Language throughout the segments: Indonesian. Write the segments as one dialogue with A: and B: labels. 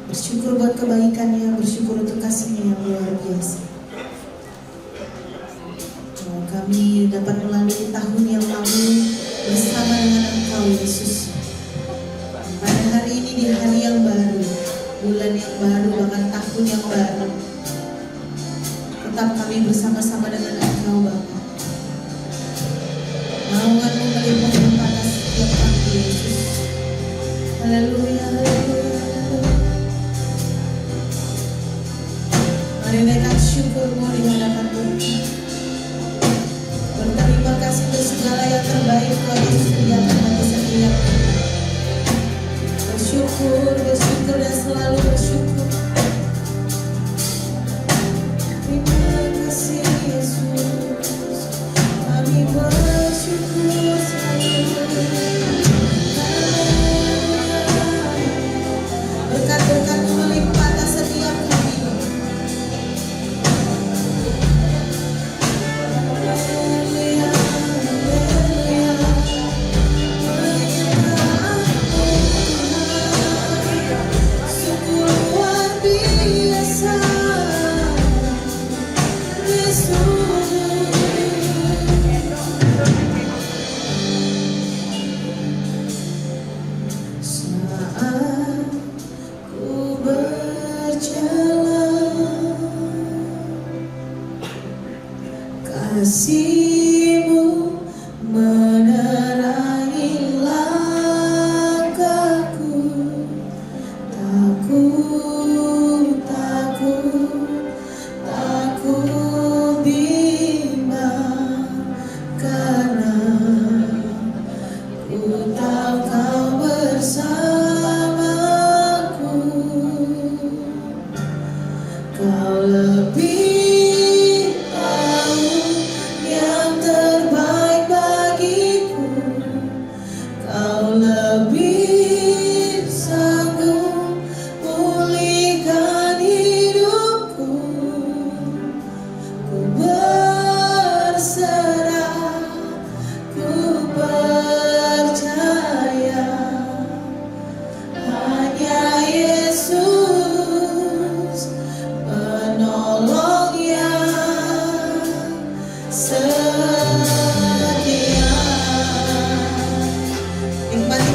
A: Bersyukur buat kebaikannya, bersyukur untuk kasihnya yang luar biasa. Kami dapat melalui tahun yang lalu bersama dengan Engkau Yesus. Pada hari ini di hari yang baru, bulan yang baru, bahkan tahun yang baru, tetap kami bersama-sama dengan Engkau Bapa. Naungan-Mu melimpah pada setiap kami Yesus. Haleluya, haleluya, haleluya. Mari naikkan syukur-Mu di hadapan Tuhan. Berterima kasih untuk segala yang terbaik Tuhan Yesus sediakan bagi setiap kita. Bersyukur, bersyukur dan selalu bersyukur. Terima kasih Yesus, kami bersyukur selalu. Berkat-berkat-Mu melimpah atas setiap kami. Kasih-Mu menerangi langkahku, takut bimbang, karena ku tahu Kau bersamaku. Kau lebih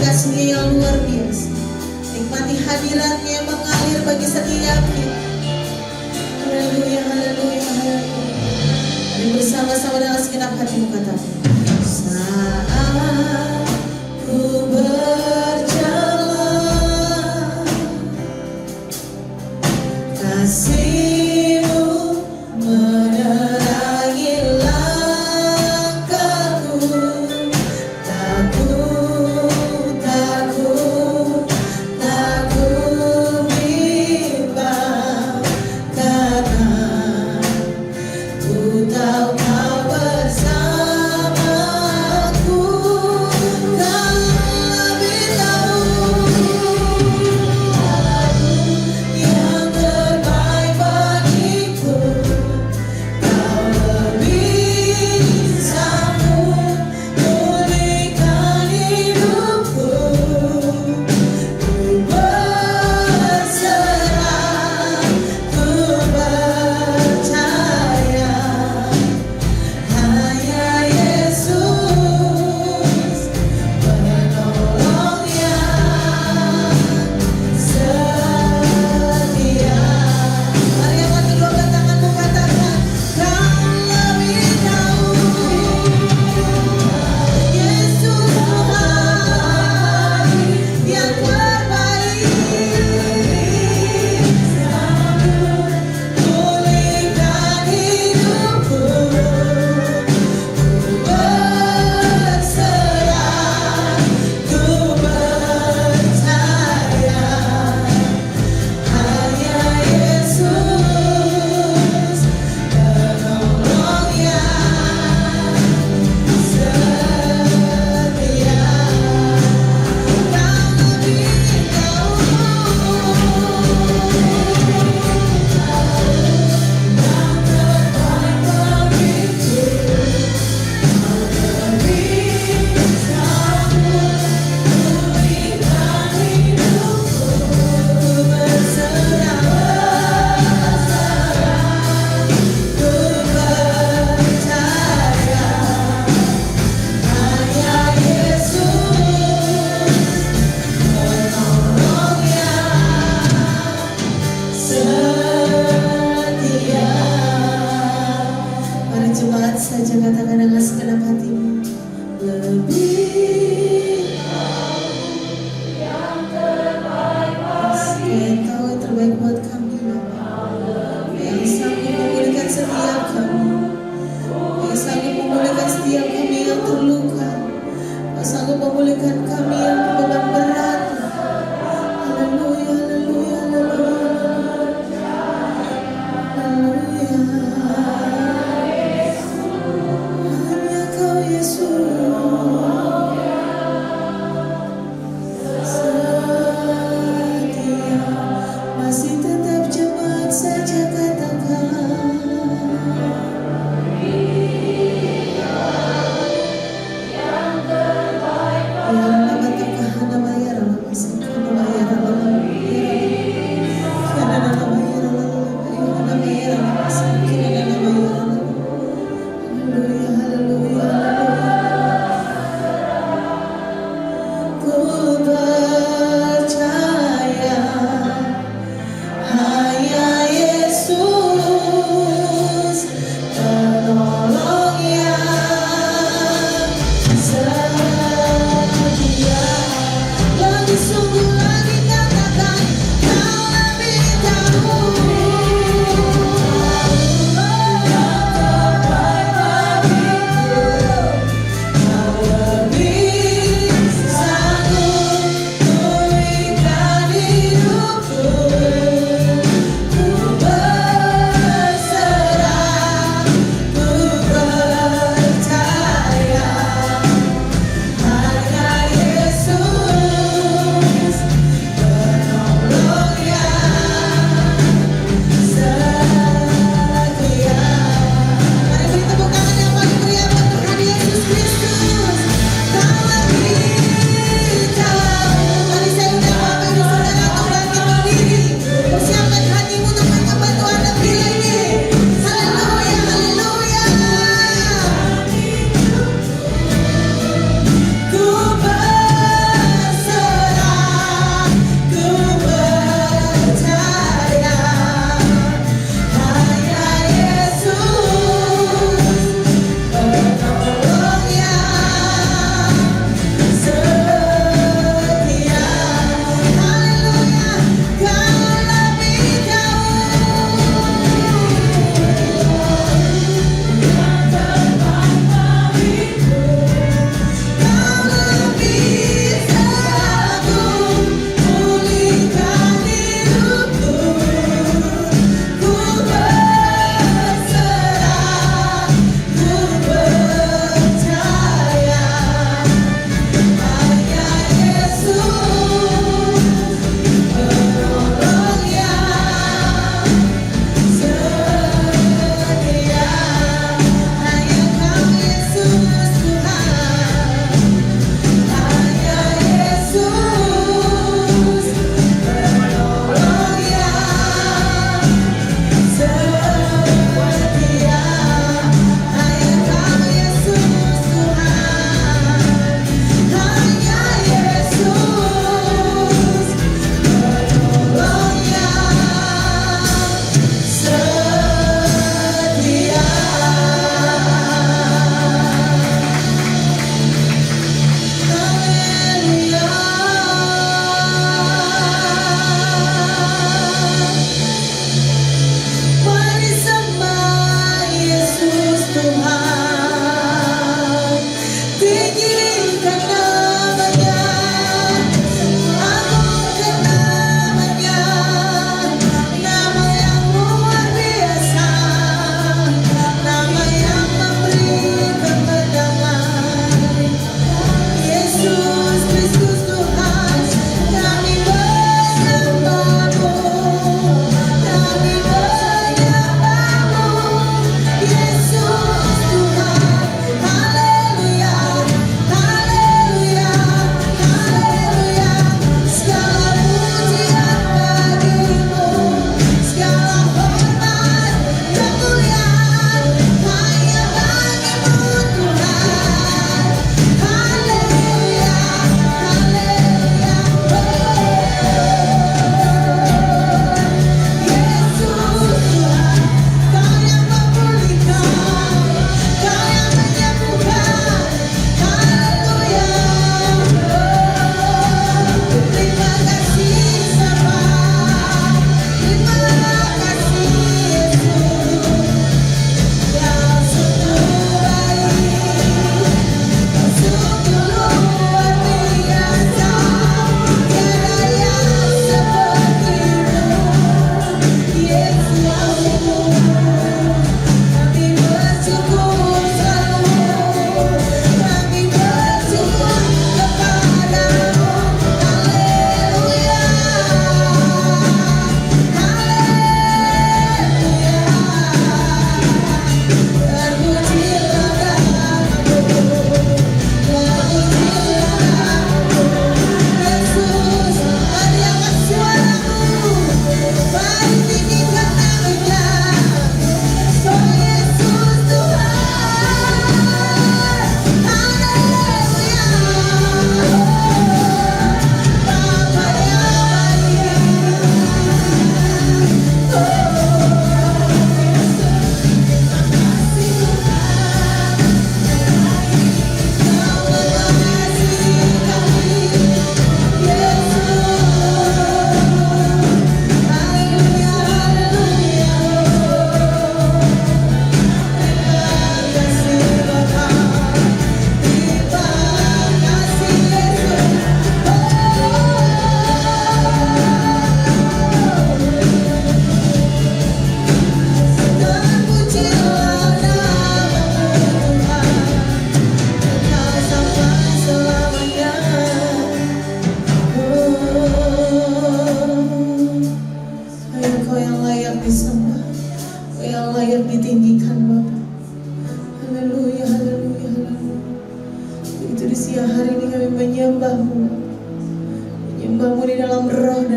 A: kasih-Nya yang luar biasa. Nikmati hadirat-Nya yang mengalir bagi setiap kita. Haleluya, haleluya, haleluya. Mari bersama-sama dengan segenap hatimu katakan, saat ku berjalan, kasih-Mu menerangi langkahku, takut bimbang, karena ku tahu Kau bersamaku. baik buat kami Bapa, yang sanggup memulihkan setiap kami, yang sanggup memulihkan setiap kami yang terluka, yang sanggup memulihkan kami yang beban berat. Haleluya, haleluya, haleluya, haleluya. Hanya Kau Yesus, setia masih tetap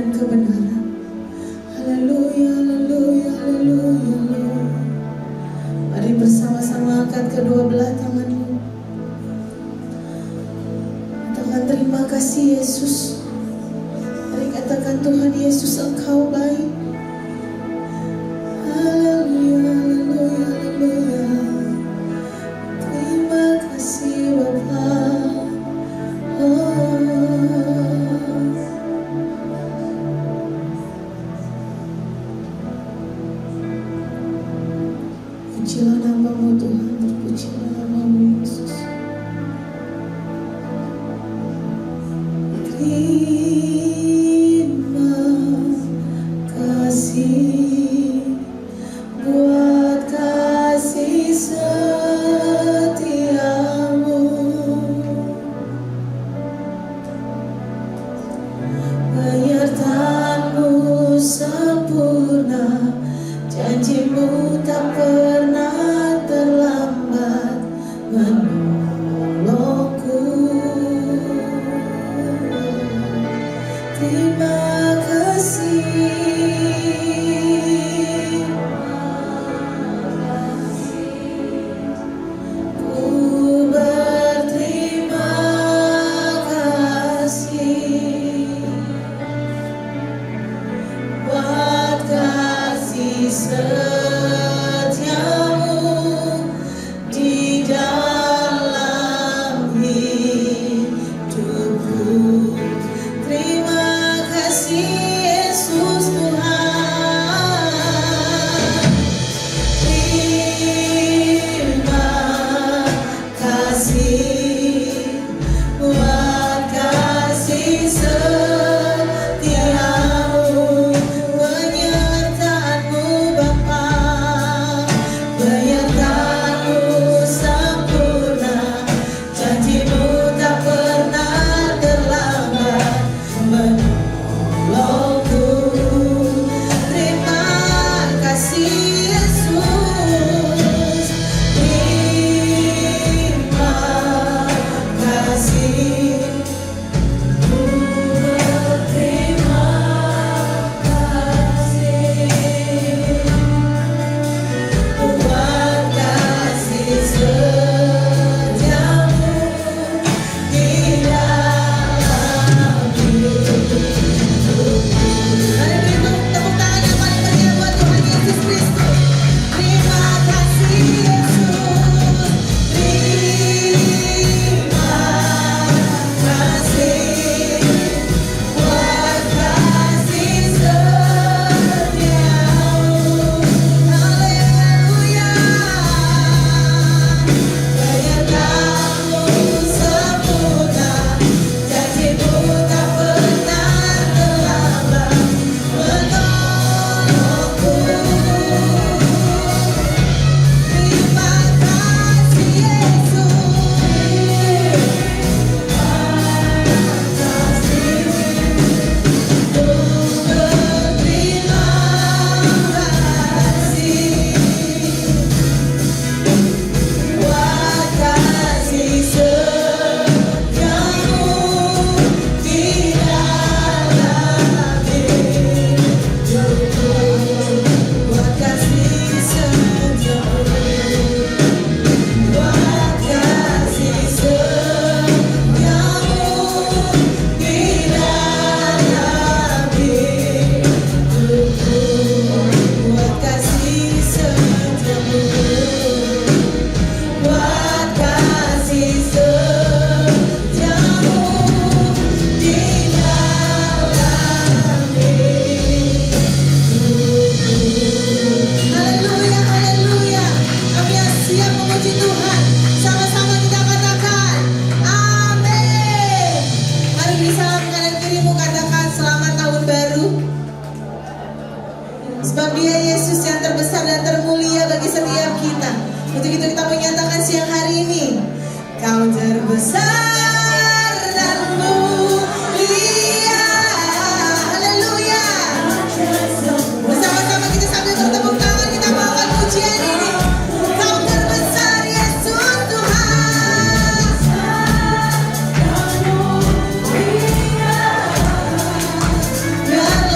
A: dan kebenaran. Haleluya, haleluya, haleluya, haleluya. Mari bersama-sama angkat kedua belah tanganmu. Katakan terima kasih Yesus. Mari katakan Tuhan Yesus Engkau baik. Haleluya, haleluya, haleluya. Terima kasih Bapa. Pujilah namamu Tuhan, terpujilah namamu Yesus. Terima kasih buat kasih setiamu, penyertaanmu sempurna, janjimu tak pernah terlambat menolongku. Terima kasih. Ku berterima kasih buat kasih setiamu di dalam hidupku. Terima kasih Yesus Tuhan. Terima kasih buat kasih setiamu, penyertaanmu Bapa, penyertaanmu sempurna, janjimu tak pernah terlambat menolongku. Terima kasih Yesus. Terima kasih. Ku berterima kasih buat kasih setiamu di dalam hidupku. Mari beri tepuk tangan yang paling meriah buat Tuhan Yesus Kristus. Terima kasih Yesus. Terima kasih buat kasih setiamu. Haleluya. Penyertaanmu sempurna, janjimu tak pernah terlambat menolongku. Terima kasih Yesus. Ku berterima kasih buat kasih setiamu di dalam hidupku. Buat kasih setiamu, buat kasih setiamu di dalam hidupku. Buat kasih setiamu, buat kasih setiamu di dalam hidupku. Haleluya, haleluya. Kami yang siap memuji Tuhan. Sama-sama kita katakan amin. Mari bersama kanan kirimu katakan selamat tahun baru. Sebab Dia Yesus yang terbesar dan termulia bagi setiap kita. Untuk itu kita menyatakan siang hari ini, Kau terbesar dan mulia. Haleluya. Bersama-sama kita sambil bertepuk tangan kita bawakan pujian ini. Kau terbesar Yesus Tuhan. Dan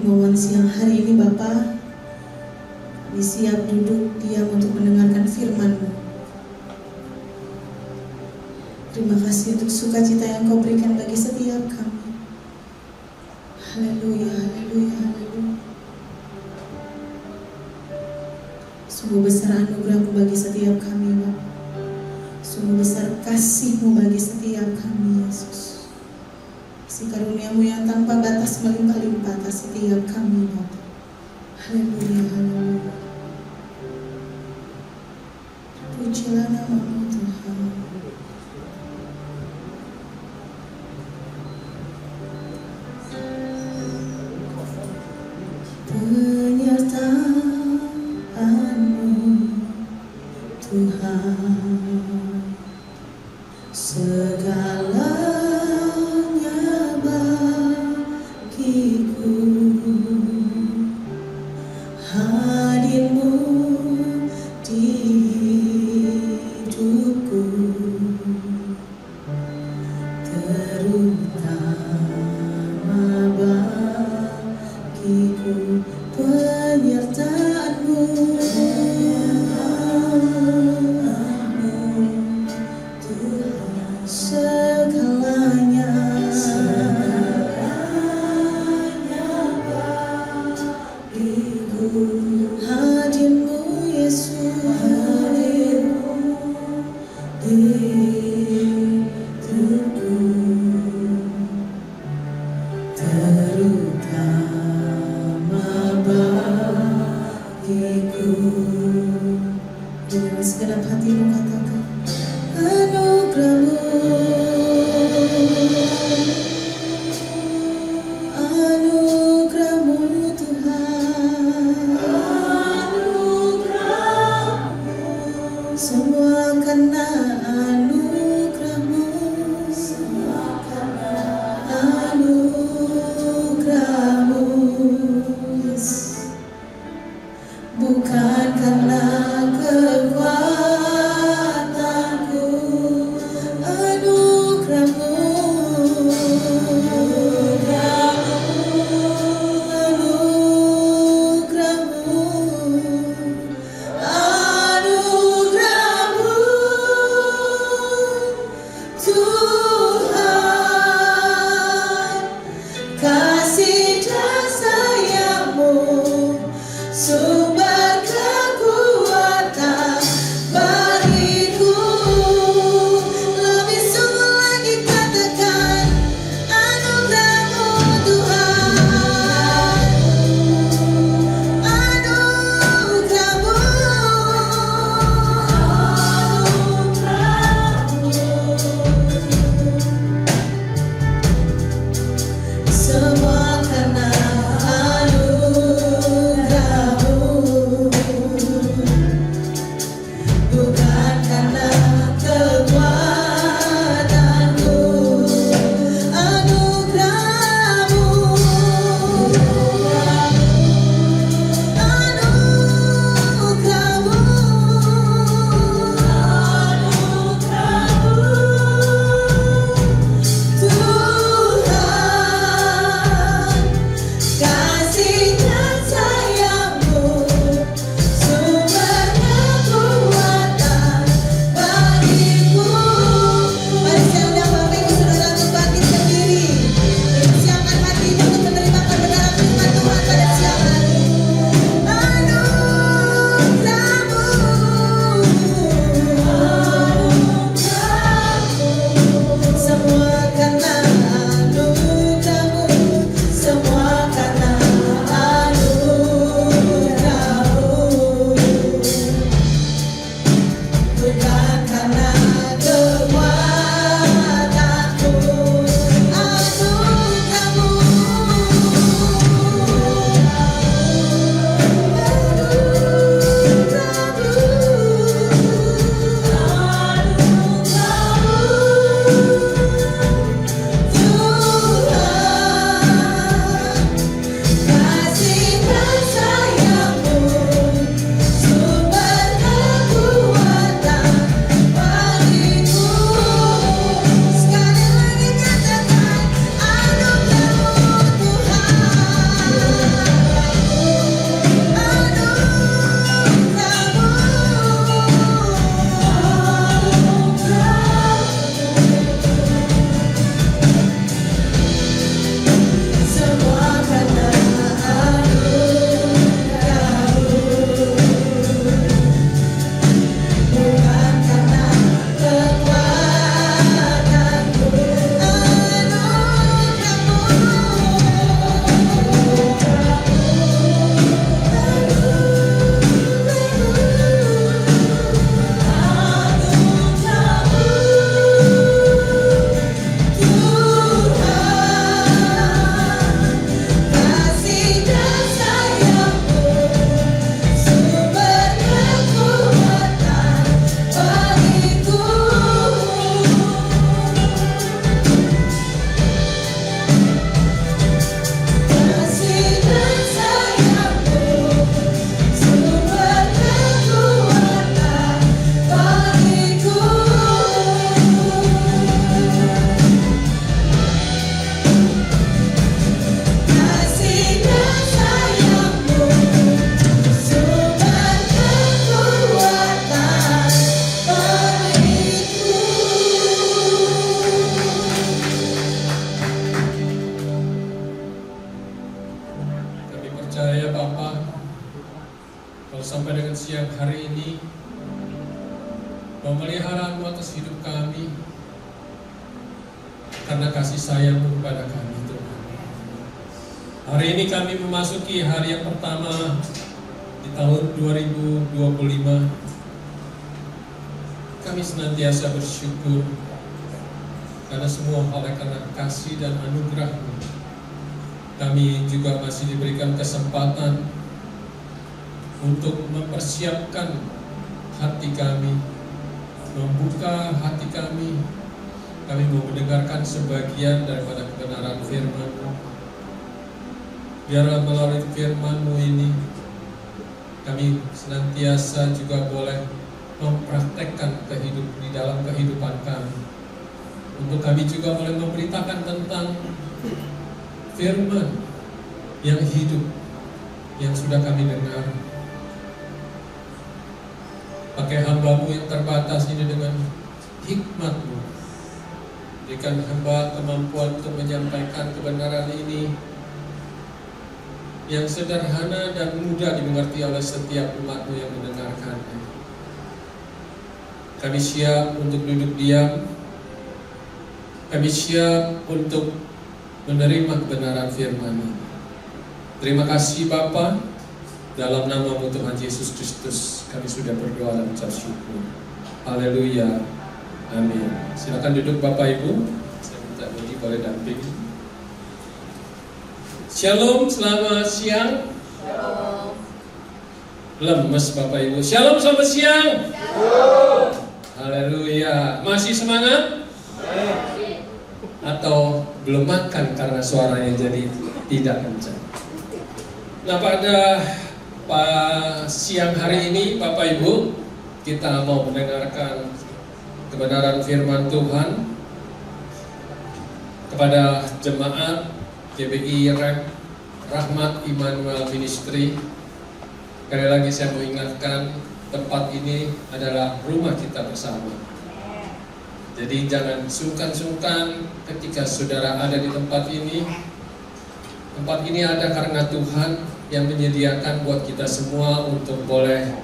A: mohon siang hari ini Bapa, kami siap duduk diam untuk mendengarkan firman-Mu. Terima kasih untuk sukacita yang Kau berikan bagi setiap kami. Haleluya, haleluya, haleluya. Sungguh besar anugerah-Mu bagi setiap kami, Bapa. Sungguh besar kasih-Mu bagi setiap kami, Yesus. Kasih karunia-Mu yang tanpa batas melimpah-limpah atas setiap kami, Bapa. Haleluya, haleluya. Pujilah nama-Mu, Tuhan. Penyertaan-Mu, Tuhan, segalanya bagiku. Hadir-Mu di hidupku,
B: sampai dengan siang hari ini, pemeliharaanmu atas hidup kami, karena kasih sayangmu kepada kami Tuhan. Hari ini kami memasuki hari yang pertama di tahun 2025. Kami senantiasa bersyukur karena semua oleh karena kasih dan anugerah-Mu. Kami juga masih diberikan kesempatan untuk mempersiapkan hati kami, membuka hati kami. Kami mau mendengarkan sebagian daripada kebenaran firman-Mu. Biarlah melalui firman-Mu ini kami senantiasa juga boleh mempraktekkan di dalam kehidupan kami. Untuk kami juga boleh memberitakan tentang firman yang hidup yang sudah kami dengar. Pakai hamba-Mu yang terbatas ini dengan hikmat-Mu. Berikan hamba kemampuan untuk menyampaikan kebenaran ini yang sederhana dan mudah dimengerti oleh setiap umat-Mu yang mendengarkannya. Kami siap untuk duduk diam. Kami siap untuk menerima kebenaran firman ini. Terima kasih Bapa. Dalam nama-Mu Tuhan Yesus Kristus kami sudah berdoa dan ucap syukur. Haleluya. Amin. Silakan duduk Bapak Ibu. Saya minta Budi boleh damping. Shalom, selamat siang.
C: Shalom.
B: Lemes Bapak Ibu. Shalom, selamat siang.
C: Shalom.
B: Haleluya. Masih semangat? Atau belum makan karena suaranya jadi tidak kencang? Nah, pada siang hari ini Bapak Ibu, kita mau mendengarkan kebenaran firman Tuhan kepada jemaat GBI Rahmat Immanuel Ministry. Sekali lagi saya mau ingatkan, tempat ini adalah rumah kita bersama. Jadi jangan sungkan-sungkan ketika saudara ada di tempat ini. Tempat ini ada karena Tuhan yang menyediakan buat kita semua untuk boleh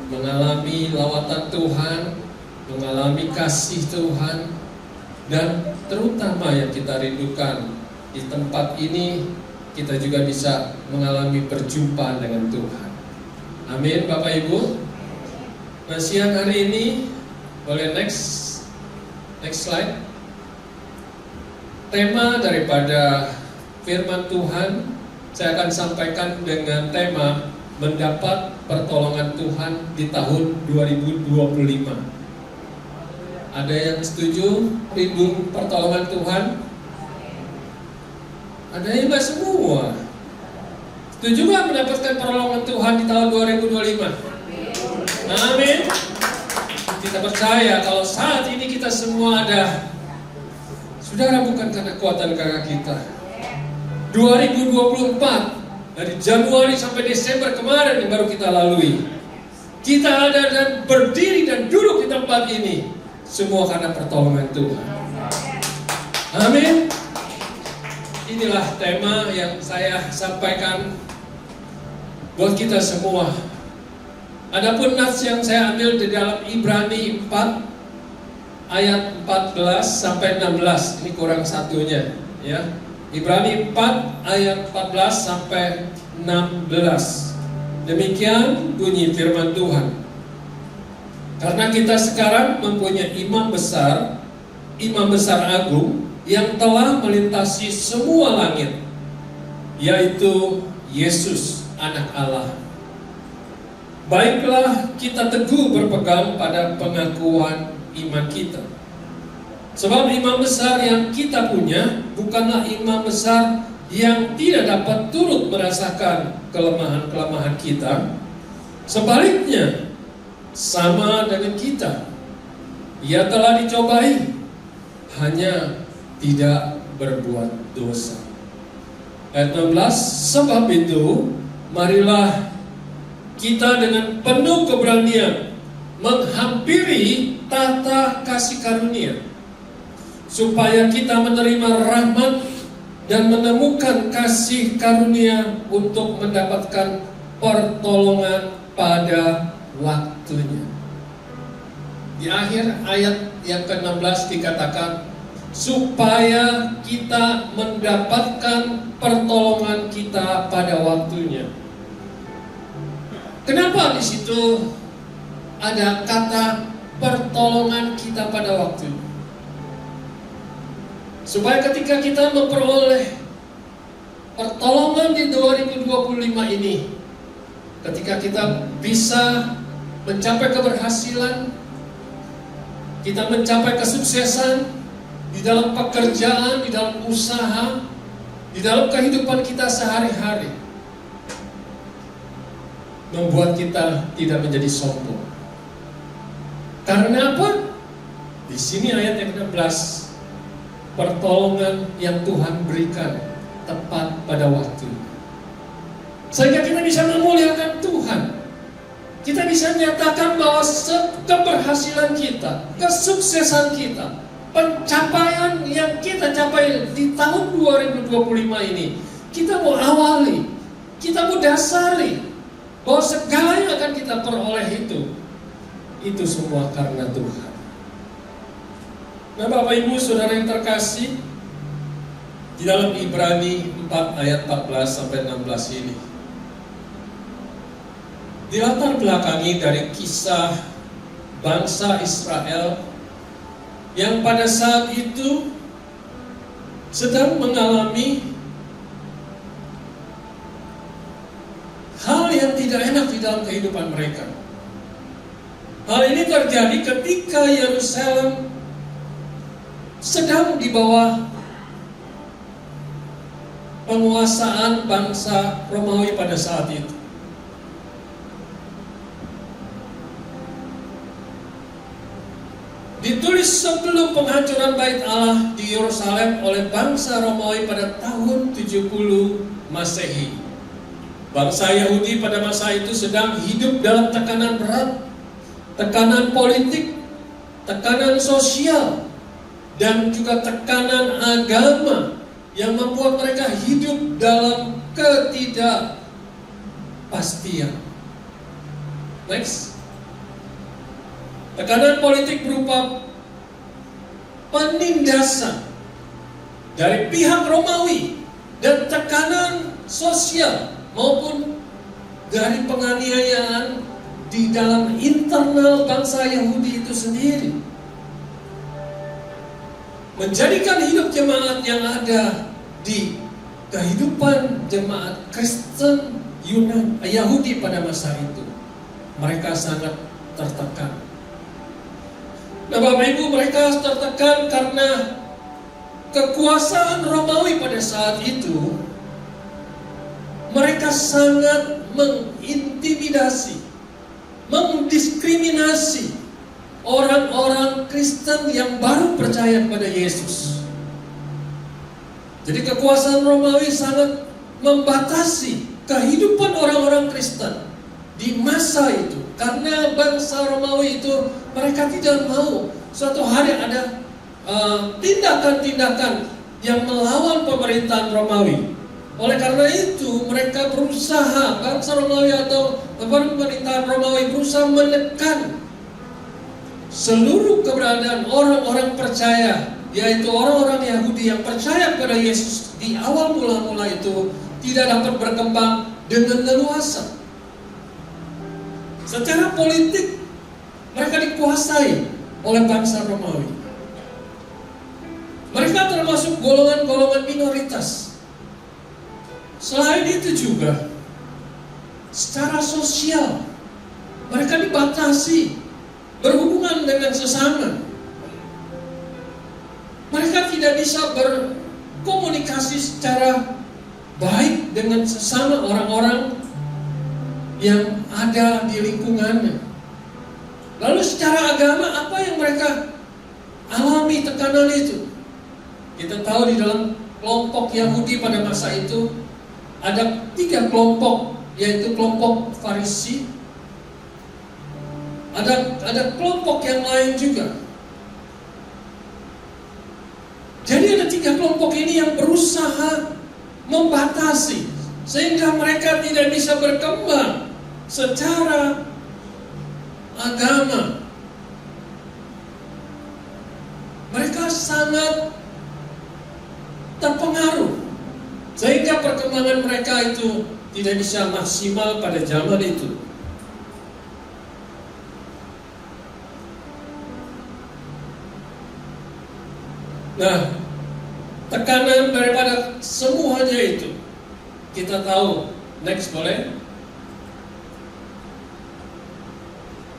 B: mengalami lawatan Tuhan, mengalami kasih Tuhan, dan terutama yang kita rindukan di tempat ini, kita juga bisa mengalami perjumpaan dengan Tuhan. Amin Bapak Ibu. Nah, siang hari ini boleh next slide. Tema daripada firman Tuhan saya akan sampaikan dengan tema mendapat pertolongan Tuhan di tahun 2025. Ada yang setuju rindu pertolongan Tuhan? Ada yang enggak semua. Setuju nggak mendapatkan pertolongan Tuhan di tahun 2025? Amin. Kita percaya kalau saat ini kita semua ada. Saudara, bukan karena kekuatan kakak kita. 2024 dari Januari sampai Desember kemarin yang baru kita lalui, kita ada dan berdiri dan duduk di tempat ini semua karena pertolongan Tuhan. Amin. Inilah tema yang saya sampaikan buat kita semua. Adapun nats yang saya ambil di dalam Ibrani 4 ayat 14 sampai 16. Ini kurang satunya, ya. Ibrani 4 ayat 14 sampai 16. Demikian bunyi firman Tuhan. Karena kita sekarang mempunyai imam besar agung yang telah melintasi semua langit, yaitu Yesus anak Allah. Baiklah kita teguh berpegang pada pengakuan iman kita. Sebab imam besar yang kita punya bukanlah imam besar yang tidak dapat turut merasakan kelemahan-kelemahan kita. Sebaliknya, sama dengan kita. Ia telah dicobai, hanya tidak berbuat dosa. Ayat 16, sebab itu, marilah kita dengan penuh keberanian menghampiri tata kasih karunia, supaya kita menerima rahmat dan menemukan kasih karunia untuk mendapatkan pertolongan pada waktunya. Di akhir ayat yang ke-16 dikatakan, supaya kita mendapatkan pertolongan kita pada waktunya. Kenapa di situ ada kata pertolongan kita pada waktunya? Supaya ketika kita memperoleh pertolongan di 2025 ini, ketika kita bisa mencapai keberhasilan, kita mencapai kesuksesan di dalam pekerjaan, di dalam usaha, di dalam kehidupan kita sehari-hari, membuat kita tidak menjadi sombong. Karena apa? Di sini ayat yang ke-16, pertolongan yang Tuhan berikan tepat pada waktu, sehingga kita bisa memuliakan Tuhan. Kita bisa menyatakan bahwa keberhasilan kita, kesuksesan kita, pencapaian yang kita capai di tahun 2025 ini, kita mau awali, kita mau dasari bahwa segala yang akan kita peroleh itu semua karena Tuhan. Nah, Bapak Ibu Saudara yang terkasih, di dalam Ibrani 4 ayat 14 sampai 16 ini dilatar belakangi dari kisah bangsa Israel yang pada saat itu sedang mengalami hal yang tidak enak di dalam kehidupan mereka. Hal ini terjadi ketika Yerusalem sedang di bawah penguasaan bangsa Romawi pada saat itu. Ditulis sebelum penghancuran Bait Allah di Yerusalem oleh bangsa Romawi pada tahun 70 Masehi. Bangsa Yahudi pada masa itu sedang hidup dalam tekanan berat, tekanan politik, tekanan sosial, dan juga tekanan agama yang membuat mereka hidup dalam ketidakpastian. Next. Tekanan politik berupa penindasan dari pihak Romawi dan tekanan sosial maupun dari penganiayaan di dalam internal bangsa Yahudi itu sendiri menjadikan hidup jemaat yang ada di kehidupan jemaat Kristen Yahudi pada masa itu, mereka sangat tertekan. Nah, Bapak Ibu, mereka tertekan karena kekuasaan Romawi pada saat itu. Mereka sangat mengintimidasi, mendiskriminasi orang-orang Kristen yang baru percaya kepada Yesus. Jadi kekuasaan Romawi sangat membatasi kehidupan orang-orang Kristen di masa itu. Karena bangsa Romawi itu, mereka tidak mau suatu hari ada tindakan-tindakan yang melawan pemerintahan Romawi. Oleh karena itu mereka berusaha, bangsa Romawi atau pemerintahan Romawi berusaha menekan seluruh keberadaan orang-orang percaya, yaitu orang-orang Yahudi yang percaya kepada Yesus di awal mula-mula itu tidak dapat berkembang dengan leluasa. Secara politik mereka dikuasai oleh bangsa Romawi. Mereka termasuk golongan-golongan minoritas. Selain itu juga secara sosial mereka dibatasi berhubungan dengan sesama. Mereka tidak bisa berkomunikasi secara baik dengan sesama orang-orang yang ada di lingkungannya. Lalu secara agama apa yang mereka alami tekanan itu? Kita tahu di dalam kelompok Yahudi pada masa itu ada 3 kelompok, yaitu kelompok Farisi. Ada kelompok yang lain juga. Jadi ada 3 kelompok ini yang berusaha membatasi sehingga mereka tidak bisa berkembang secara agama. Mereka sangat terpengaruh sehingga perkembangan mereka itu tidak bisa maksimal pada zaman itu. Nah, tekanan daripada semuanya itu kita tahu. Next boleh.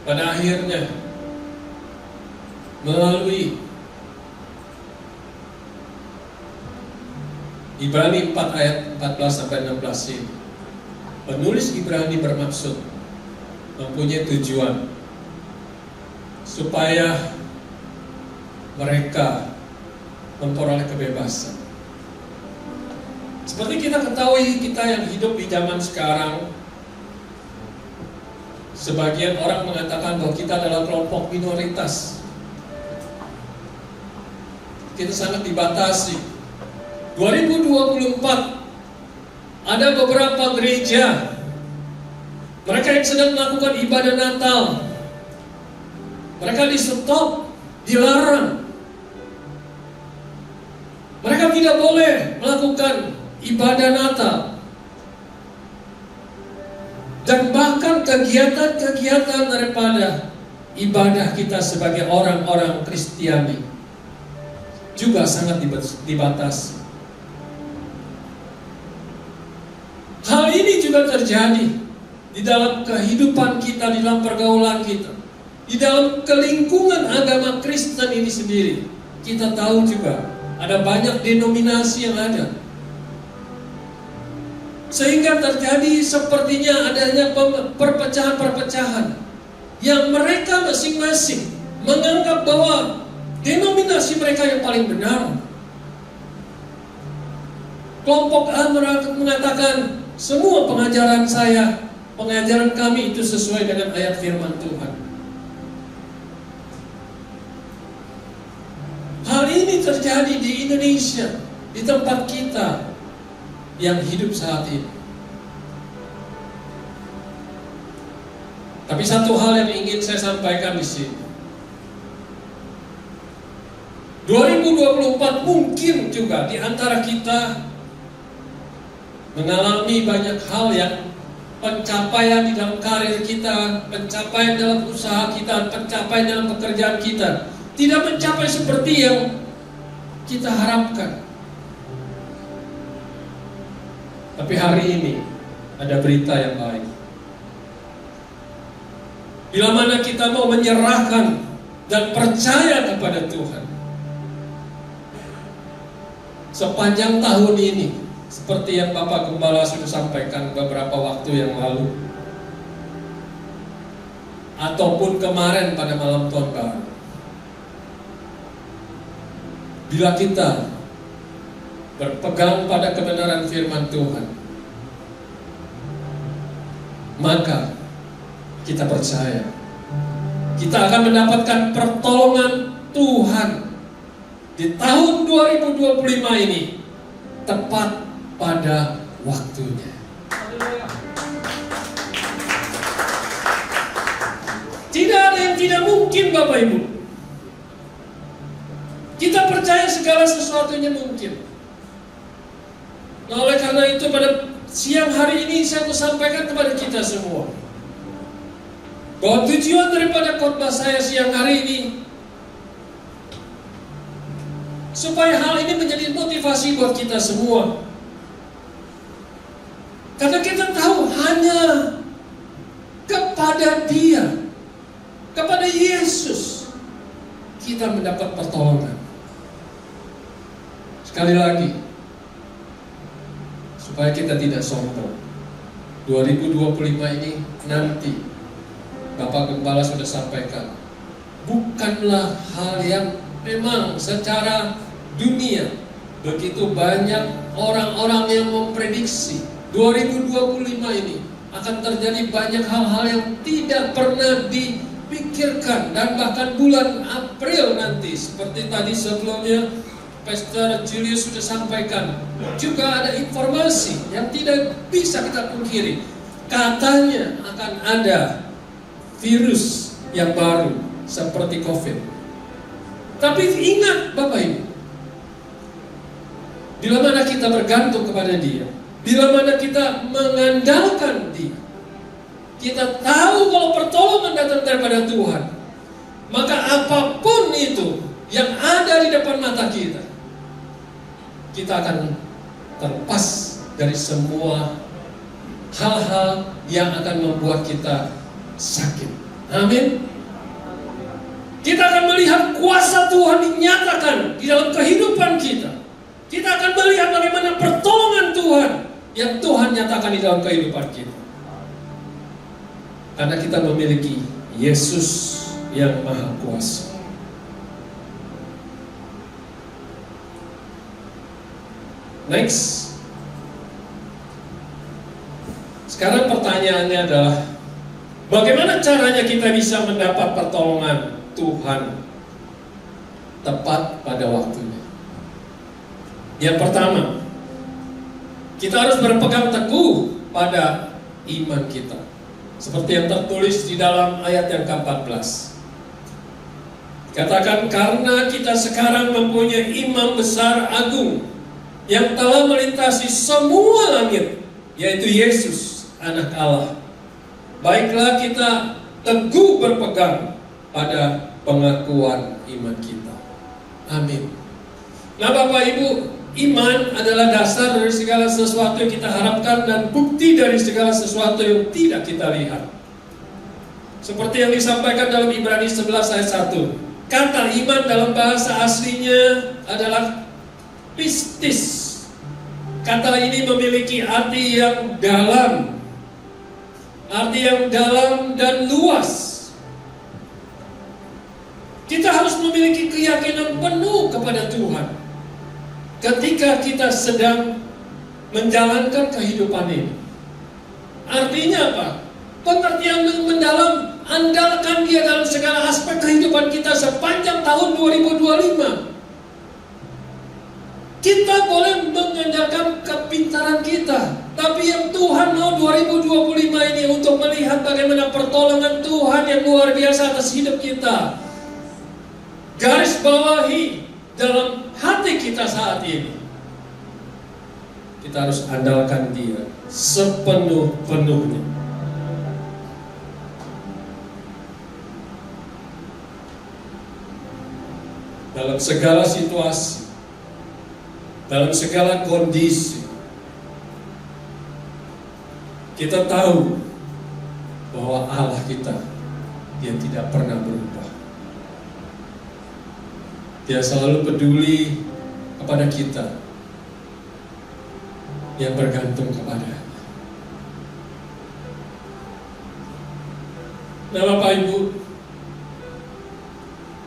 B: Pada akhirnya melalui Ibrani 4 ayat 14 sampai 16 ini, penulis Ibrani bermaksud mempunyai tujuan supaya mereka memperoleh kebebasan. Seperti kita ketahui, kita yang hidup di zaman sekarang, sebagian orang mengatakan bahwa kita adalah kelompok minoritas. Kita sangat dibatasi. 2024 ada beberapa gereja, mereka yang sedang melakukan ibadah Natal, mereka di stop, dilarang. Mereka tidak boleh melakukan ibadah Natal. Dan bahkan kegiatan-kegiatan daripada ibadah kita sebagai orang-orang Kristiani juga sangat dibatasi. Hal ini juga terjadi di dalam kehidupan kita, di dalam pergaulan kita, di dalam kelingkungan agama Kristen ini sendiri. Kita tahu juga ada banyak denominasi yang ada, sehingga terjadi sepertinya adanya perpecahan-perpecahan yang mereka masing-masing menganggap bahwa denominasi mereka yang paling benar. Kelompok A mengatakan semua pengajaran saya, pengajaran kami itu sesuai dengan ayat firman Tuhan. Hal ini terjadi di Indonesia, di tempat kita yang hidup saat ini. Tapi satu hal yang ingin saya sampaikan di sini. 2024 mungkin juga di antara kita mengalami banyak hal yang pencapaian di dalam karir kita, pencapaian dalam usaha kita, pencapaian dalam pekerjaan kita tidak mencapai seperti yang kita harapkan. Tapi hari ini ada berita yang baik. Bila mana kita mau menyerahkan dan percaya kepada Tuhan, sepanjang tahun ini, seperti yang Bapak Gembala sudah sampaikan beberapa waktu yang lalu, ataupun kemarin pada malam Tahun Baru, bila kita berpegang pada kebenaran firman Tuhan, maka kita percaya kita akan mendapatkan pertolongan Tuhan di tahun 2025 ini tepat pada waktunya. Tidak ada yang tidak mungkin, Bapak Ibu. Kita percaya segala sesuatunya mungkin. Nah, oleh karena itu pada siang hari ini saya mau sampaikan kepada kita semua bahwa tujuan daripada khotbah saya siang hari ini supaya hal ini menjadi motivasi buat kita semua. Karena kita tahu hanya kepada Dia, kepada Yesus, kita mendapat pertolongan. Sekali lagi, supaya kita tidak sombong. 2025 ini nanti, Bapak Gembala sudah sampaikan, bukanlah hal yang memang secara dunia begitu banyak orang-orang yang memprediksi 2025 ini akan terjadi banyak hal-hal yang tidak pernah dipikirkan, dan bahkan bulan April nanti seperti tadi sebelumnya Pastor Julius sudah sampaikan, juga ada informasi yang tidak bisa kita pungkiri katanya akan ada virus yang baru seperti COVID. Tapi ingat Bapak Ibu, bila mana kita bergantung kepada Dia, bila mana kita mengandalkan Dia, kita tahu kalau pertolongan datang daripada Tuhan, maka apapun itu yang ada di depan mata kita, kita akan terlepas dari semua hal-hal yang akan membuat kita sakit. Amin. Kita akan melihat kuasa Tuhan dinyatakan di dalam kehidupan kita. Kita akan melihat bagaimana pertolongan Tuhan yang Tuhan nyatakan di dalam kehidupan kita. Karena kita memiliki Yesus yang Maha Kuasa. Next. Sekarang pertanyaannya adalah, bagaimana caranya kita bisa mendapat pertolongan Tuhan tepat pada waktunya? Yang pertama, kita harus berpegang teguh pada iman kita, seperti yang tertulis di dalam ayat yang ke-14. Katakan, karena kita sekarang mempunyai imam besar agung yang telah melintasi semua langit, yaitu Yesus, Anak Allah. Baiklah kita teguh berpegang pada pengakuan iman kita. Amin. Nah Bapak Ibu, iman adalah dasar dari segala sesuatu yang kita harapkan dan bukti dari segala sesuatu yang tidak kita lihat. Seperti yang disampaikan dalam Ibrani 11 ayat 1. Kata iman dalam bahasa aslinya adalah pistis. Kata ini memiliki arti yang dalam. Arti yang dalam dan luas. Kita harus memiliki keyakinan penuh kepada Tuhan ketika kita sedang menjalankan kehidupan ini. Artinya apa? Pengertian mendalam, andalkan Dia dalam segala aspek kehidupan kita sepanjang tahun 2025. Kita boleh mengandalkan kepintaran kita, tapi yang Tuhan mau 2025 ini untuk melihat bagaimana pertolongan Tuhan yang luar biasa atas hidup kita. Garis bawahi dalam hati kita saat ini, kita harus andalkan Dia sepenuh-penuhnya. Dalam segala situasi, dalam segala kondisi, kita tahu bahwa Allah kita, Dia tidak pernah berubah. Dia selalu peduli kepada kita yang bergantung kepada-Nya. Nah Bapak Ibu,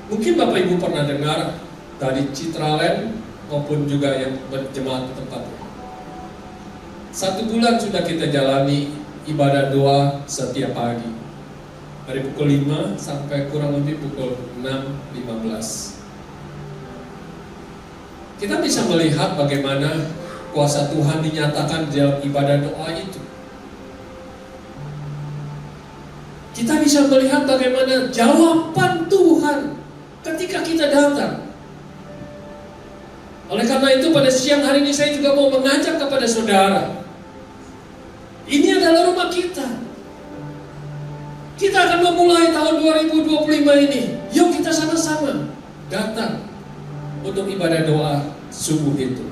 B: mungkin Bapak Ibu pernah dengar dari Citraland maupun juga yang berjemaat di tempatnya. 1 bulan sudah kita jalani ibadah doa setiap pagi, dari pukul 5 sampai kurang lebih pukul 6.15. Kita bisa melihat bagaimana kuasa Tuhan dinyatakan di dalam ibadah doa itu. Kita bisa melihat bagaimana jawaban Tuhan ketika kita datang. Oleh karena itu pada siang hari ini saya juga mau mengajak kepada saudara. Ini adalah rumah kita. Kita akan memulai tahun 2025 ini. Yuk kita sama-sama datang untuk ibadah doa subuh itu.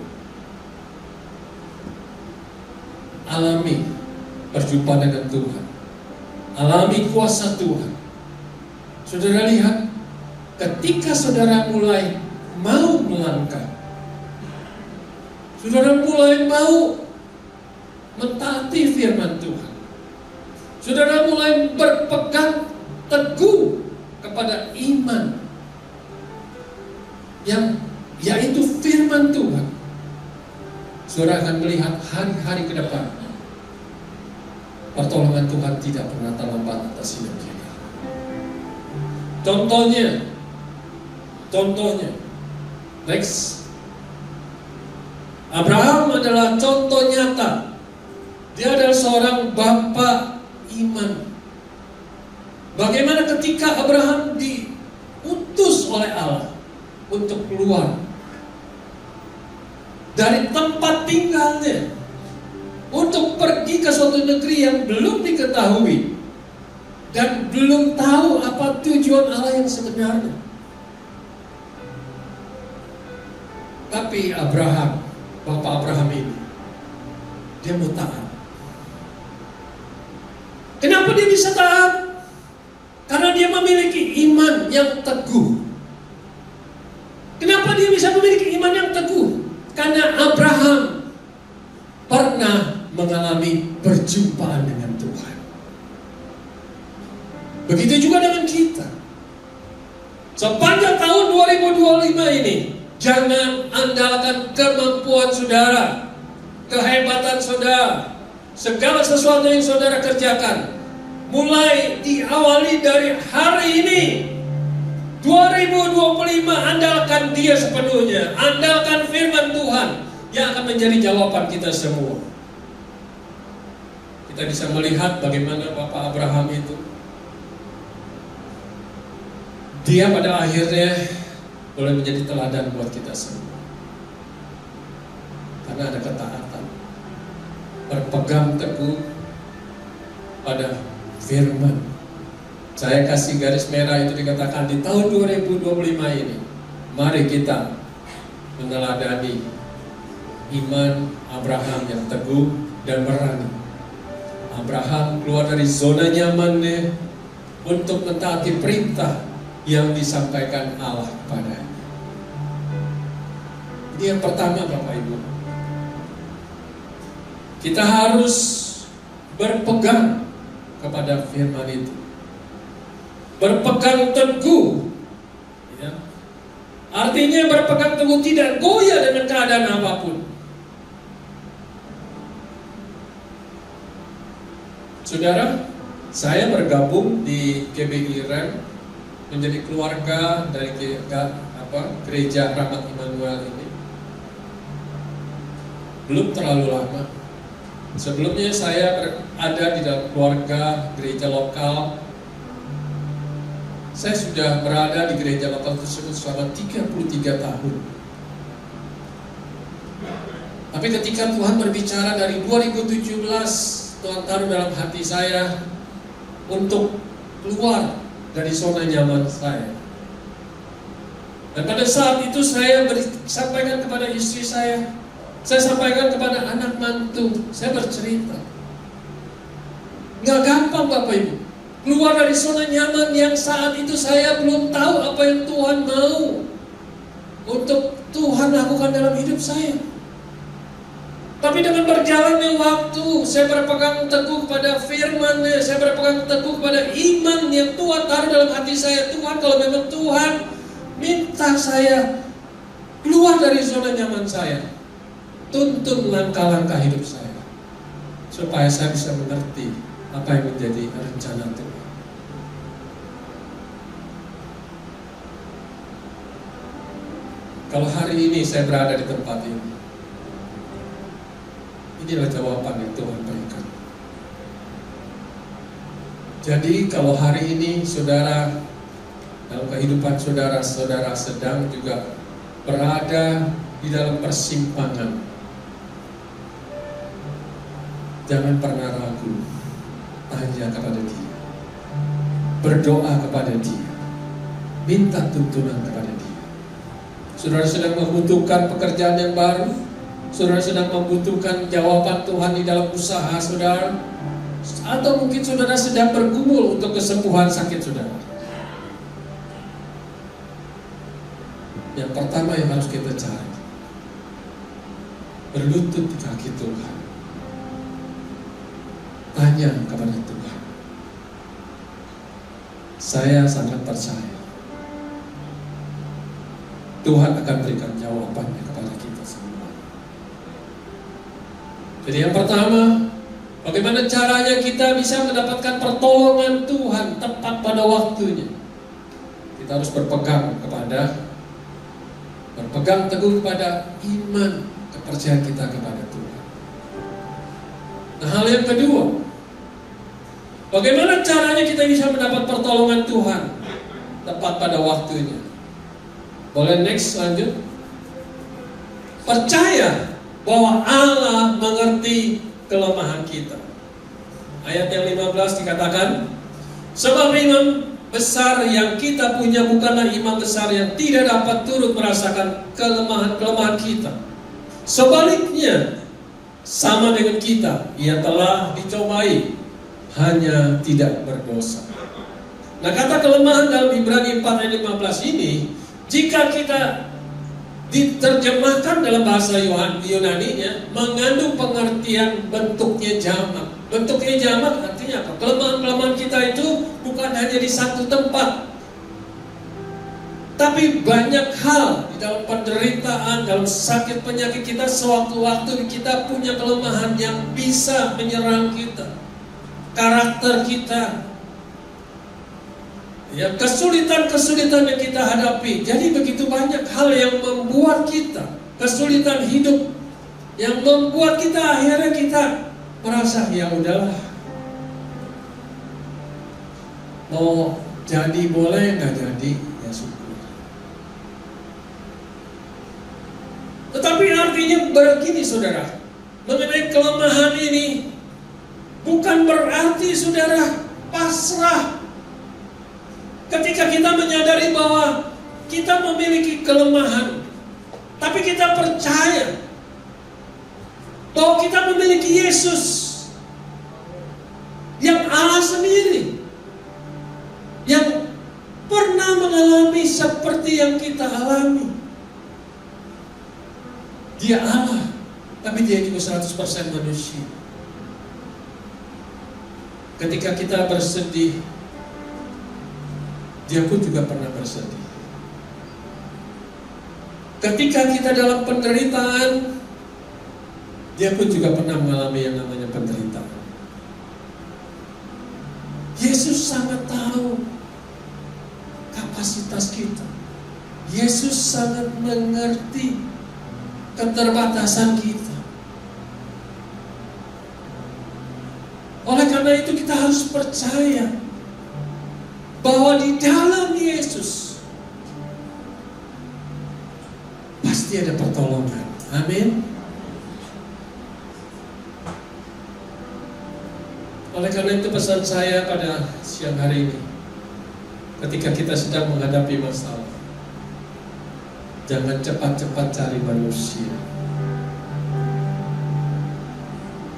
B: Alami perjumpaan dengan Tuhan. Alami kuasa Tuhan. Saudara lihat, ketika saudara mulai mau melangkah, saudara mulai mau mentaati firman Tuhan, saudara mulai berpegang teguh kepada iman yang yaitu firman Tuhan, saudara akan melihat hari-hari ke depan pertolongan Tuhan tidak pernah terlambat atas hidup kita. Contohnya, next, Abraham adalah contoh nyata Dia adalah seorang bapa iman. Bagaimana ketika Abraham diutus oleh Allah untuk keluar dari tempat tinggalnya untuk pergi ke suatu negeri yang belum diketahui dan belum tahu apa tujuan Allah yang sebenarnya. Tapi Abraham, Bapak Abraham ini, dia mau taat. Kenapa dia bisa taat? Karena dia memiliki iman yang teguh. Kenapa dia bisa memiliki iman yang teguh? Karena Abraham pernah mengalami perjumpaan dengan Tuhan. Begitu juga dengan kita. Sepanjang tahun 2025 ini, jangan andalkan kemampuan saudara, kehebatan saudara, segala sesuatu yang saudara kerjakan. Mulai diawali dari hari ini 2025, andalkan Dia sepenuhnya. Andalkan firman Tuhan yang akan menjadi jawaban kita semua. Kita bisa melihat bagaimana Bapak Abraham itu, dia pada akhirnya boleh menjadi teladan buat kita semua. Karena ada ketaatan, berpegang teguh pada firman. Saya kasih garis merah itu dikatakan di tahun 2025 ini, mari kita meneladani iman Abraham yang teguh dan berani. Abraham keluar dari zona nyamannya untuk mentaati perintah yang disampaikan Allah kepadanya. Ini yang pertama, Bapak Ibu. Kita harus berpegang kepada firman itu, berpegang teguh, ya. Artinya berpegang teguh, tidak goyah dengan keadaan apapun. Saudara, saya bergabung di GBI REM menjadi keluarga dari Gereja Rahmat Immanuel ini belum terlalu lama. Sebelumnya saya ada di dalam keluarga gereja lokal. Saya sudah berada di gereja lokal tersebut selama 33 tahun. Tapi ketika Tuhan berbicara dari 2017, Tuhan taruh dalam hati saya untuk keluar dari zona nyaman saya. Dan pada saat itu saya sampaikan kepada istri saya sampaikan kepada anak mantu, saya bercerita. Nggak gampang Bapak Ibu, keluar dari zona nyaman yang saat itu saya belum tahu apa yang Tuhan mau untuk Tuhan lakukan dalam hidup saya. Tapi dengan berjalannya waktu, saya berpegang teguh kepada firman-Nya, saya berpegang teguh kepada iman yang Tuhan taruh dalam hati saya. Tuhan, kalau memang Tuhan minta saya keluar dari zona nyaman saya, tuntun langkah-langkah hidup saya, supaya saya bisa mengerti apa yang menjadi rencana Tuhan. Kalau hari ini saya berada di tempat ini, inilah jawaban yang Tuhan berikan. Jadi kalau hari ini saudara, dalam kehidupan saudara sedang juga berada di dalam persimpangan, jangan pernah ragu, tanya kepada Dia, berdoa kepada Dia, minta tuntunan kepada Dia. Saudara sedang membutuhkan pekerjaan yang baru, saudara sedang membutuhkan jawaban Tuhan di dalam usaha saudara, atau mungkin saudara sedang bergumul untuk kesembuhan sakit saudara. Yang pertama yang harus kita cari, berlutut di kaki Tuhan, tanya kepada Tuhan. Saya sangat percaya Tuhan akan berikan jawabannya kepada kita semua. Jadi yang pertama, bagaimana caranya kita bisa mendapatkan pertolongan Tuhan tepat pada waktunya? Kita harus berpegang teguh kepada iman, kepercayaan kita kepada Tuhan. Nah, hal yang kedua, bagaimana caranya kita bisa mendapat pertolongan Tuhan tepat pada waktunya? Boleh next, lanjut. Percaya bahwa Allah mengerti kelemahan kita. Ayat yang 15 dikatakan, sebab imam besar yang kita punya bukanlah imam besar yang tidak dapat turut merasakan kelemahan-kelemahan kita. Sebaliknya, sama dengan kita, ia telah dicobai, hanya tidak berdosa. Nah, kata kelemahan dalam Ibrani 4 ayat 15 ini, jika kita diterjemahkan dalam bahasa Yunani-nya, mengandung pengertian bentuknya jamak. Bentuknya jamak artinya apa? Kelemahan-kelemahan kita itu bukan hanya di satu tempat, tapi banyak hal di dalam penderitaan, dalam sakit penyakit kita. Sewaktu-waktu kita punya kelemahan yang bisa menyerang kita, karakter kita, ya, kesulitan-kesulitan yang kita hadapi. Jadi begitu banyak hal yang membuat kita kesulitan hidup, yang membuat kita akhirnya kita merasa ya udahlah, mau jadi boleh, nggak jadi ya syukur. Tetapi artinya begini saudara, mengenai kelemahan ini bukan berarti saudara pasrah. Ketika kita menyadari bahwa kita memiliki kelemahan, tapi kita percaya bahwa kita memiliki Yesus yang Allah sendiri, yang pernah mengalami seperti yang kita alami. Dia Allah, tapi dia juga 100% manusia. Ketika kita bersedih, dia pun juga pernah bersedih. Ketika kita dalam penderitaan, dia pun juga pernah mengalami yang namanya penderitaan. Yesus sangat tahu kapasitas kita. Yesus sangat mengerti keterbatasan kita. Oleh karena itu kita harus percaya bahwa di dalam Yesus pasti ada pertolongan. Amin. Oleh karena itu pesan saya pada siang hari ini, ketika kita sedang menghadapi masalah, jangan cepat-cepat cari manusia.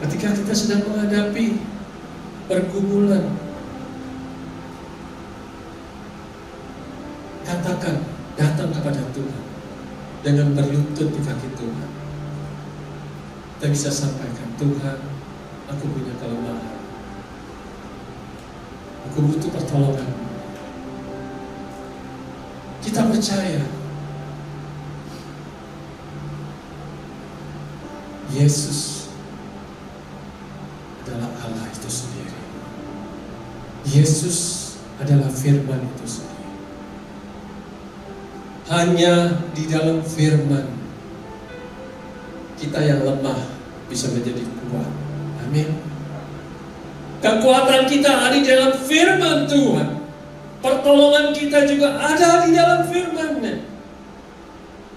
B: Ketika kita sedang menghadapi pergumulan, katakan, datang kepada Tuhan dengan berlutut di kaki Tuhan. Kita bisa sampaikan, Tuhan, aku punya kelemahan, aku butuh pertolongan. Kita percaya Yesus adalah Allah itu sendiri. Yesus adalah firman itu sendiri. Hanya di dalam firman kita yang lemah bisa menjadi kuat. Amin. Kekuatan kita ada di dalam firman Tuhan. Pertolongan kita juga ada di dalam firman-Nya.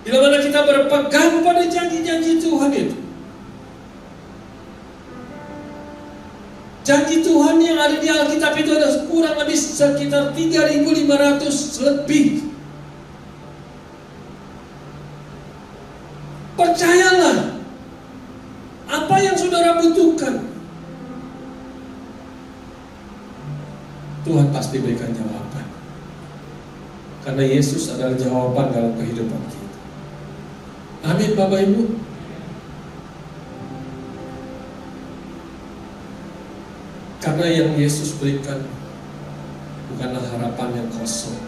B: Bila mana kita berpegang pada janji-janji Tuhan itu. Janji Tuhan yang ada di Alkitab itu ada kurang lebih sekitar 3.500 lebih. Percayalah, apa yang saudara butuhkan, Tuhan pasti berikan jawaban. Karena Yesus adalah jawaban dalam kehidupan kita. Amin Bapak Ibu. Karena yang Yesus berikan bukanlah harapan yang kosong,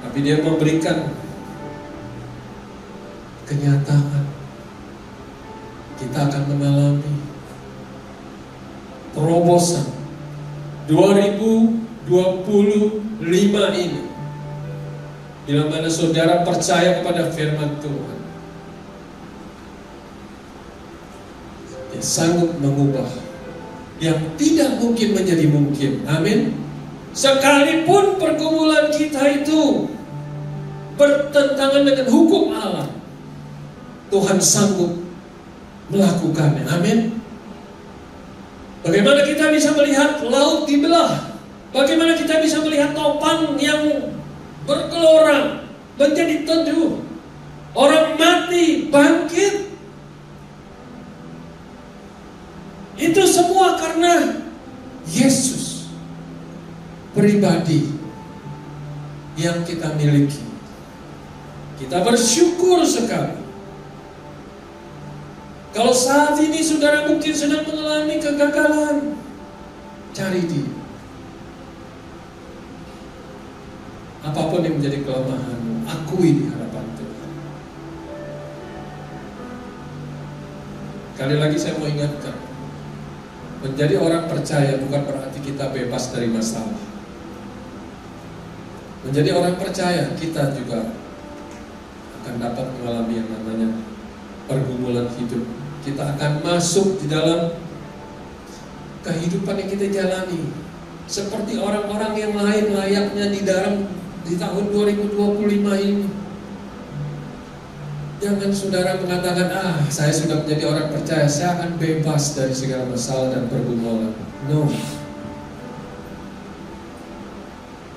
B: tapi Dia memberikan kenyataan. Kita akan mengalami terobosan 2025 ini, bila mana saudara percaya kepada firman Tuhan. Dia sanggup mengubah yang tidak mungkin menjadi mungkin. Amin. Sekalipun pergumulan kita itu bertentangan dengan hukum Allah, Tuhan sanggup melakukannya. Amin. Bagaimana kita bisa melihat laut dibelah? Bagaimana kita bisa melihat topan yang bergelora menjadi teduh? Orang mati bangkit. Itu semua karena Yesus pribadi yang kita miliki. Kita bersyukur sekali. Kalau saat ini saudara mungkin sedang mengalami kegagalan, cari Dia. Apapun yang menjadi kelemahanmu, akui di hadapan Tuhan. Sekali lagi saya mau ingatkan, menjadi orang percaya bukan berarti kita bebas dari masalah. Menjadi orang percaya, kita juga akan dapat mengalami yang namanya pergumulan hidup. Kita akan masuk di dalam kehidupan yang kita jalani seperti orang-orang yang lain layaknya di tahun 2025 ini. Jangan saudara mengatakan, saya sudah menjadi orang percaya, saya akan bebas dari segala masalah dan pergumulan. No.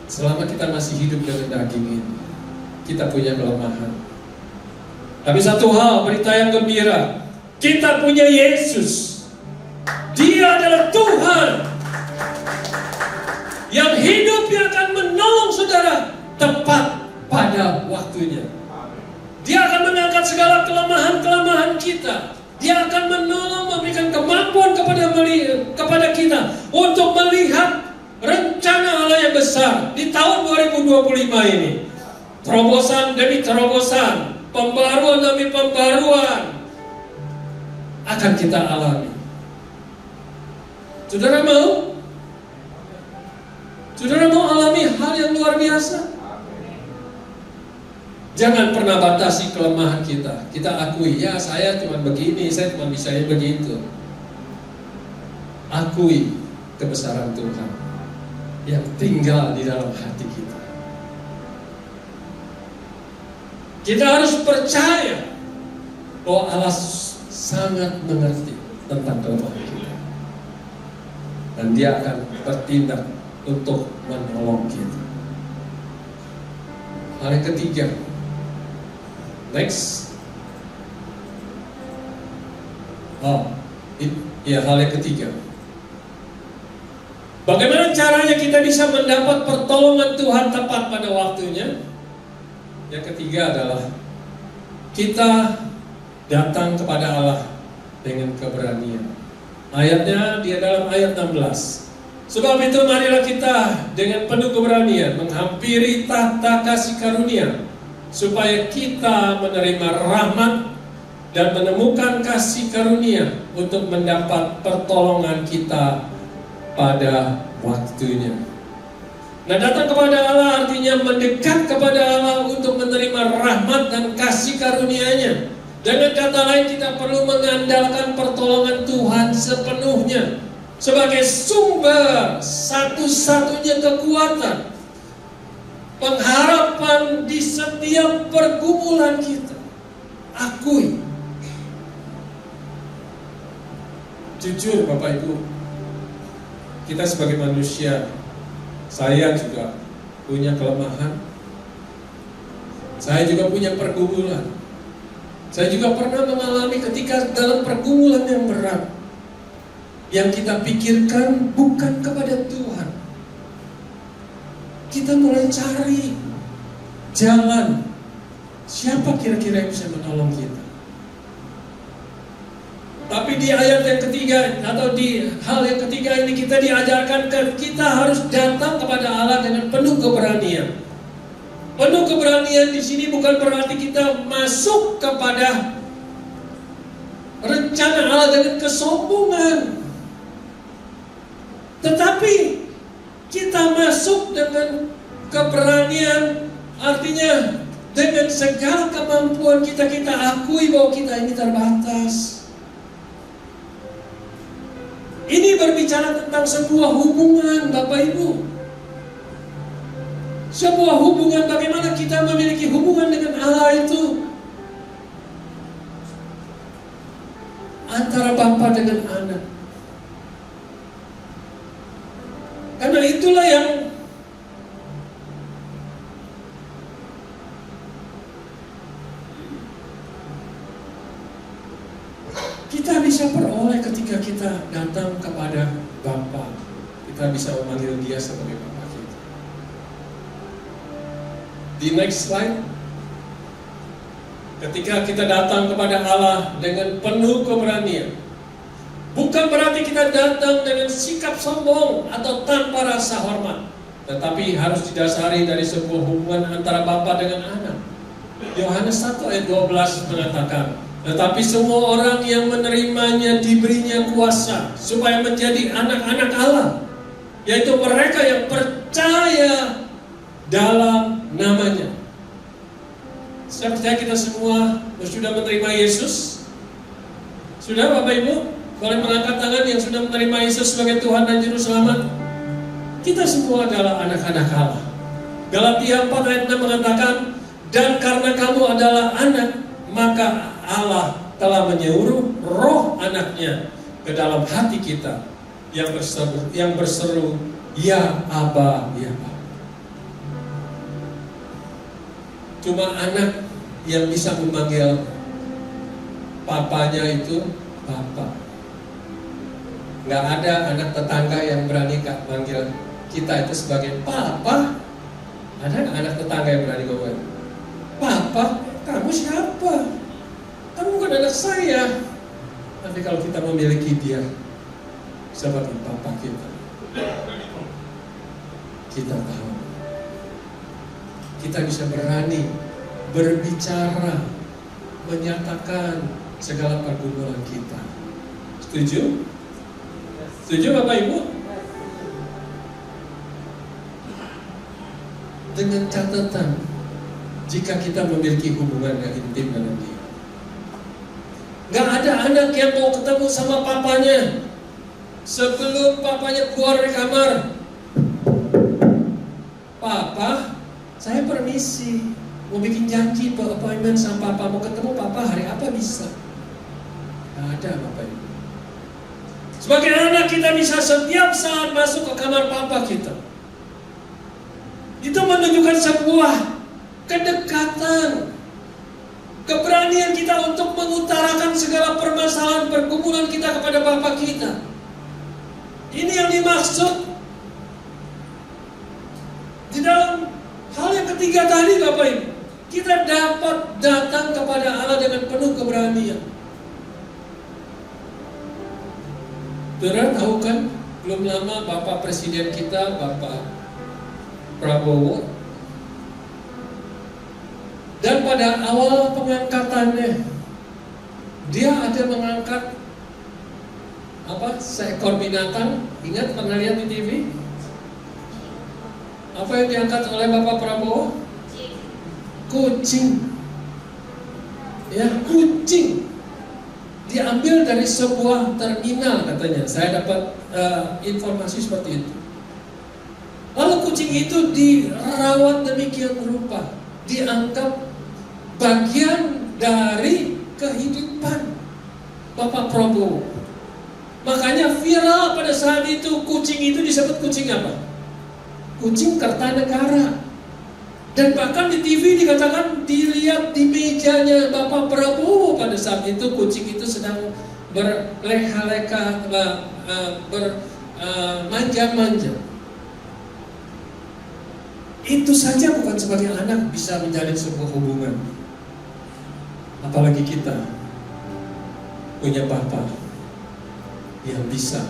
B: Selama kita masih hidup dengan daging ini, kita punya kelemahan. Tapi satu hal, berita yang gembira, kita punya Yesus. Dia adalah Tuhan yang hidup, yang akan menolong saudara tepat pada waktunya. Dia akan mengangkat segala kelemahan-kelemahan kita. Dia akan menolong, memberikan kemampuan kepada kita untuk melihat rencana Allah yang besar di tahun 2025 ini. Terobosan demi terobosan, pembaruan demi pembaruan akan kita alami. Saudara mau? Saudara mau alami hal yang luar biasa? Jangan pernah batasi kelemahan kita. Kita akui, ya saya cuma begini, saya cuma bisa begitu. Akui kebesaran Tuhan yang tinggal di dalam hati kita. Kita harus percaya bahwa Allah sangat mengerti tentang kelemahan kita, dan Dia akan bertindak untuk menolong kita. Hal yang ketiga, next. Hal yang ketiga. Bagaimana caranya kita bisa mendapat pertolongan Tuhan tepat pada waktunya? Yang ketiga adalah kita datang kepada Allah dengan keberanian. Ayatnya di dalam ayat 16. Sebab itu marilah kita dengan penuh keberanian menghampiri tahta kasih karunia, supaya kita menerima rahmat dan menemukan kasih karunia untuk mendapat pertolongan kita pada waktunya. Nah, datang kepada Allah artinya mendekat kepada Allah untuk menerima rahmat dan kasih karunia-Nya. Dengan kata lain, kita perlu mengandalkan pertolongan Tuhan sepenuhnya sebagai sumber satu-satunya kekuatan, pengharapan di setiap pergumulan kita. Akui. Jujur Bapak Ibu, kita sebagai manusia, saya juga punya kelemahan. Saya juga punya pergumulan. Saya juga pernah mengalami ketika dalam pergumulan yang berat, yang kita pikirkan bukan kepada Tuhan. Kita mulai cari jalan, siapa kira-kira yang bisa menolong kita. Tapi di ayat yang ketiga, atau di hal yang ketiga ini, kita diajarkan kita harus datang kepada Allah dengan penuh keberanian. Penuh keberanian di sini bukan berarti kita masuk kepada rencana Allah dengan kesombongan, tetapi kita masuk dengan keberanian, artinya dengan segala kemampuan kita akui bahwa kita ini terbatas. berbicara tentang sebuah hubungan, Bapak Ibu. Sebuah hubungan, bagaimana kita memiliki hubungan dengan Allah itu. Antara Bapa dengan anak. Karena itulah yang kita bisa peroleh ketika kita datang kepada Bapa. Kita bisa memanggil Dia sebagai Bapa kita. Di next slide. Ketika kita datang kepada Allah dengan penuh keberanian, bukan berarti kita datang dengan sikap sombong atau tanpa rasa hormat, tetapi harus didasari dari sebuah hubungan antara Bapa dengan anak. Yohanes 1 ayat 12 mengatakan, tetapi semua orang yang menerimanya diberinya kuasa supaya menjadi anak-anak Allah, yaitu mereka yang percaya dalam namanya. Saya percaya kita semua sudah menerima Yesus. Sudah Bapak Ibu? Boleh mengangkat tangan yang sudah menerima Yesus sebagai Tuhan dan Juru Selamat. Kita semua adalah anak-anak Allah. Galatia 4 ayat 6 mengatakan, dan karena kamu adalah anak, maka Allah telah menyuruh roh anaknya ke dalam hati kita yang berseru, ya Aba, ya Bapa. Cuma anak yang bisa memanggil papanya itu Papa. Nggak ada anak tetangga yang berani manggil kita itu sebagai Papa. Ada nggak anak tetangga yang berani ngomong, Papa, kamu siapa? Kamu bukan anak saya. Tapi kalau kita memiliki Dia sebagai Papa kita, kita tahu kita bisa berani berbicara, menyatakan segala pergumulan kita. Setuju? Setuju Bapak Ibu? Dengan catatan, jika kita memiliki hubungan yang intim dengan Dia. Gak ada anak yang mau ketemu sama papanya sebelum papanya keluar dari kamar. Papa, saya permisi, mau bikin janji appointment sama Papa, mau ketemu Papa hari apa bisa? Gak ada Bapak Ibu. Sebagai anak kita bisa setiap saat masuk ke kamar Papa kita. Itu menunjukkan sebuah kedekatan, keberanian kita untuk mengutarakan segala permasalahan pergumulan kita kepada Bapa kita. Ini yang dimaksud di dalam hal yang ketiga tadi Bapak Ibu. Kita dapat datang kepada Allah dengan penuh keberanian. Saudara tahu kan, belum lama Bapak Presiden kita, Bapak Prabowo, dan pada awal pengangkatannya dia ada mengangkat seekor binatang. Ingat pernah lihat di TV? Apa yang diangkat oleh Bapak Prabowo? Kucing. Ya, kucing. Diambil dari sebuah terminal katanya. Saya dapat informasi seperti itu. Lalu kucing itu dirawat demikian rupa, dianggap bagian dari kehidupan Bapak Prabowo. Makanya viral pada saat itu, kucing itu disebut kucing apa? Kucing Kertanegara. Dan bahkan di TV dikatakan dilihat di mejanya Bapak Prabowo pada saat itu kucing itu sedang berleha-leha, bermanja-manja. Itu saja bukan sebagai anak bisa menjalin sebuah hubungan. Apalagi kita punya Bapa yang bisa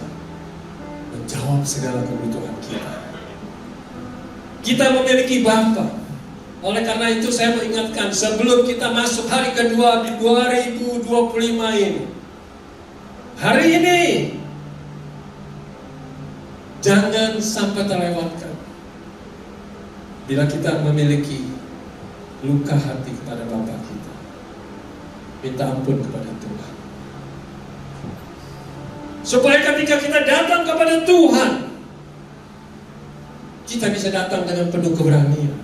B: menjawab segala kebutuhan kita. Kita memiliki Bapa. Oleh karena itu saya mengingatkan, sebelum kita masuk hari kedua di 2025 ini, hari ini jangan sampai terlewatkan. Bila kita memiliki luka hati kepada Bapa kita, minta ampun kepada Tuhan. Supaya ketika kita datang kepada Tuhan, kita bisa datang dengan penuh keberanian,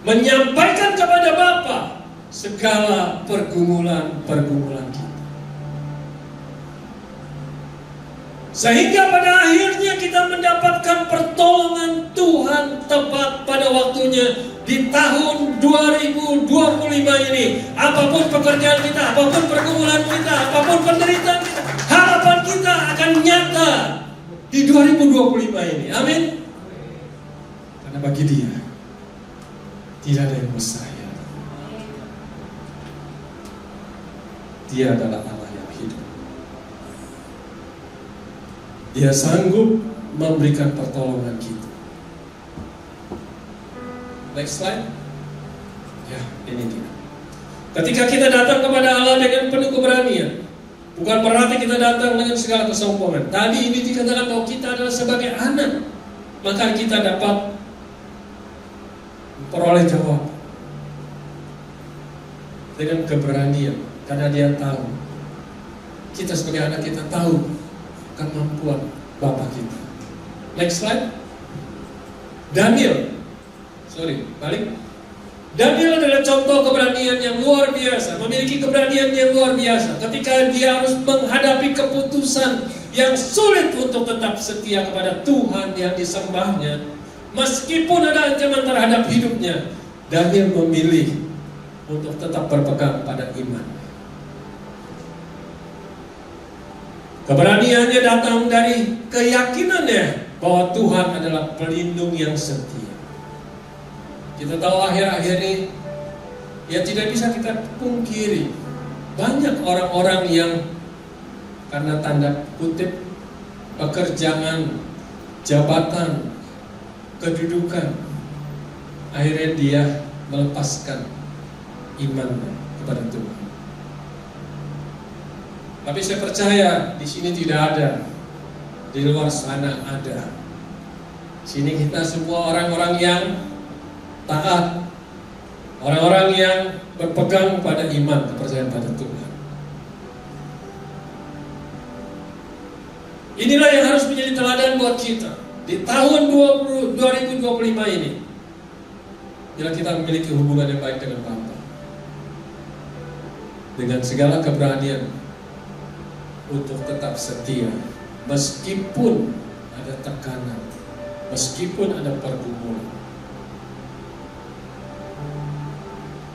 B: menyampaikan kepada Bapa segala pergumulan-pergumulan kita. Sehingga pada akhirnya kita mendapatkan pertolongan Tuhan tepat pada waktunya di tahun 2025 ini. Apapun pekerjaan kita, apapun pergumulan kita, apapun penderitaan kita, harapan kita akan nyata di 2025 ini. Amin. Karena bagi Dia tidak ada yang mustahil. Dia adalah Allah yang hidup. Dia sanggup memberikan pertolongan kita. Next slide. Ya, ini dia. Ketika kita datang kepada Allah dengan penuh keberanian, bukan berarti kita datang dengan segala kesombongan. Tadi ini dikatakan bahwa kita adalah sebagai anak, maka kita dapat memperoleh jawab dengan keberanian, karena Dia tahu. Kita sebagai anak, kita tahu kemampuan Bapa kita. Next slide. Daniel adalah contoh keberanian yang luar biasa, memiliki keberanian yang luar biasa ketika dia harus menghadapi keputusan yang sulit untuk tetap setia kepada Tuhan yang disembahnya. Meskipun ada ancaman terhadap hidupnya, Daniel memilih untuk tetap berpegang pada iman. Keberaniannya datang dari keyakinannya bahwa Tuhan adalah pelindung yang setia. Kita tahu akhir-akhir ini, ya tidak bisa kita pungkiri, banyak orang-orang yang karena tanda kutip pekerjaan, jabatan, kedudukan, akhirnya dia melepaskan iman kepada Tuhan. Tapi saya percaya di sini tidak ada, di luar sana ada. Sini kita semua orang-orang yang taat, orang-orang yang berpegang pada iman, kepercayaan pada Tuhan. Inilah yang harus menjadi teladan buat kita di tahun 2025 ini. Bila kita memiliki hubungan yang baik dengan Bapa, dengan segala keberanian untuk tetap setia, meskipun ada tekanan, meskipun ada pergumulan,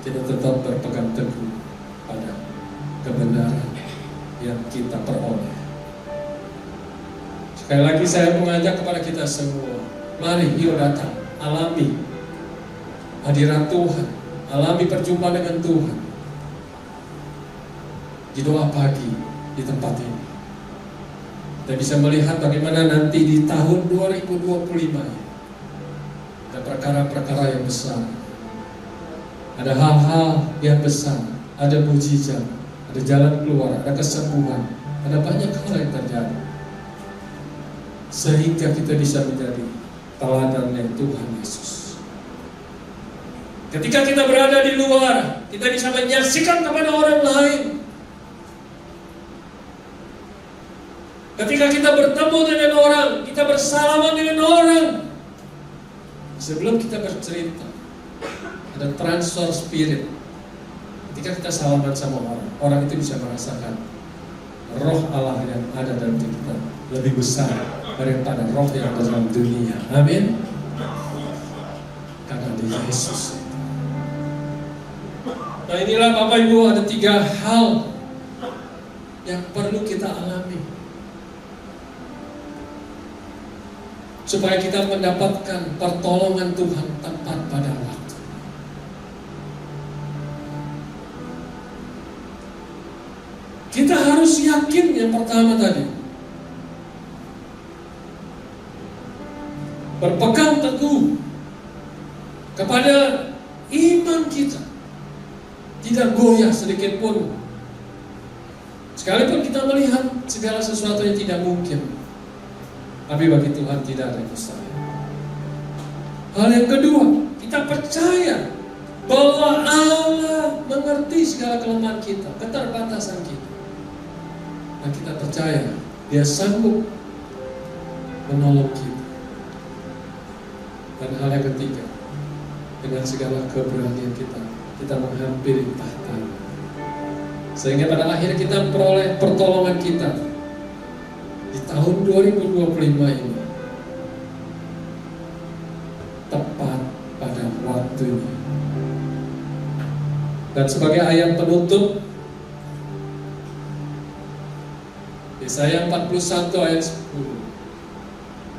B: kita tetap berpegang teguh pada kebenaran yang kita peroleh. Sekali lagi saya mengajak kepada kita semua, mari yuk datang, alami hadirat Tuhan, alami perjumpaan dengan Tuhan di doa pagi di tempat ini. Kita bisa melihat bagaimana nanti di tahun 2025 ada perkara-perkara yang besar, ada hal-hal yang besar, ada mujizat, ada jalan keluar, ada kesembuhan, ada banyak hal yang terjadi, sehingga kita bisa menjadi teladannya Tuhan Yesus. Ketika kita berada di luar, kita bisa menyaksikan kepada orang lain. Ketika kita bertemu dengan orang, kita bersalaman dengan orang, sebelum kita bercerita, ada transfer spirit. Ketika kita salaman sama orang, orang itu bisa merasakan roh Allah yang ada dalam diri kita lebih besar daripada roh yang ada dalam dunia. Amin. Karena ada Yesus. Nah inilah Bapak Ibu, ada 3 hal yang perlu kita alami supaya kita mendapatkan pertolongan Tuhan tepat pada waktu. Kita harus yakin yang pertama tadi, berpegang teguh kepada iman kita, tidak goyah sedikit pun. Sekalipun kita melihat segala sesuatu yang tidak mungkin, tapi bagi Tuhan tidak ada yang mustahil. Hal yang kedua, kita percaya bahwa Allah mengerti segala kelemahan kita, keterbatasan kita. Dan kita percaya Dia sanggup menolong kita. Dan hal yang ketiga, dengan segala keberanian kita menghampiri tahta, sehingga pada akhirnya kita memperoleh pertolongan kita di tahun 2025 ini tepat pada waktunya. Dan sebagai ayat penutup, Yesaya 41 ayat 10.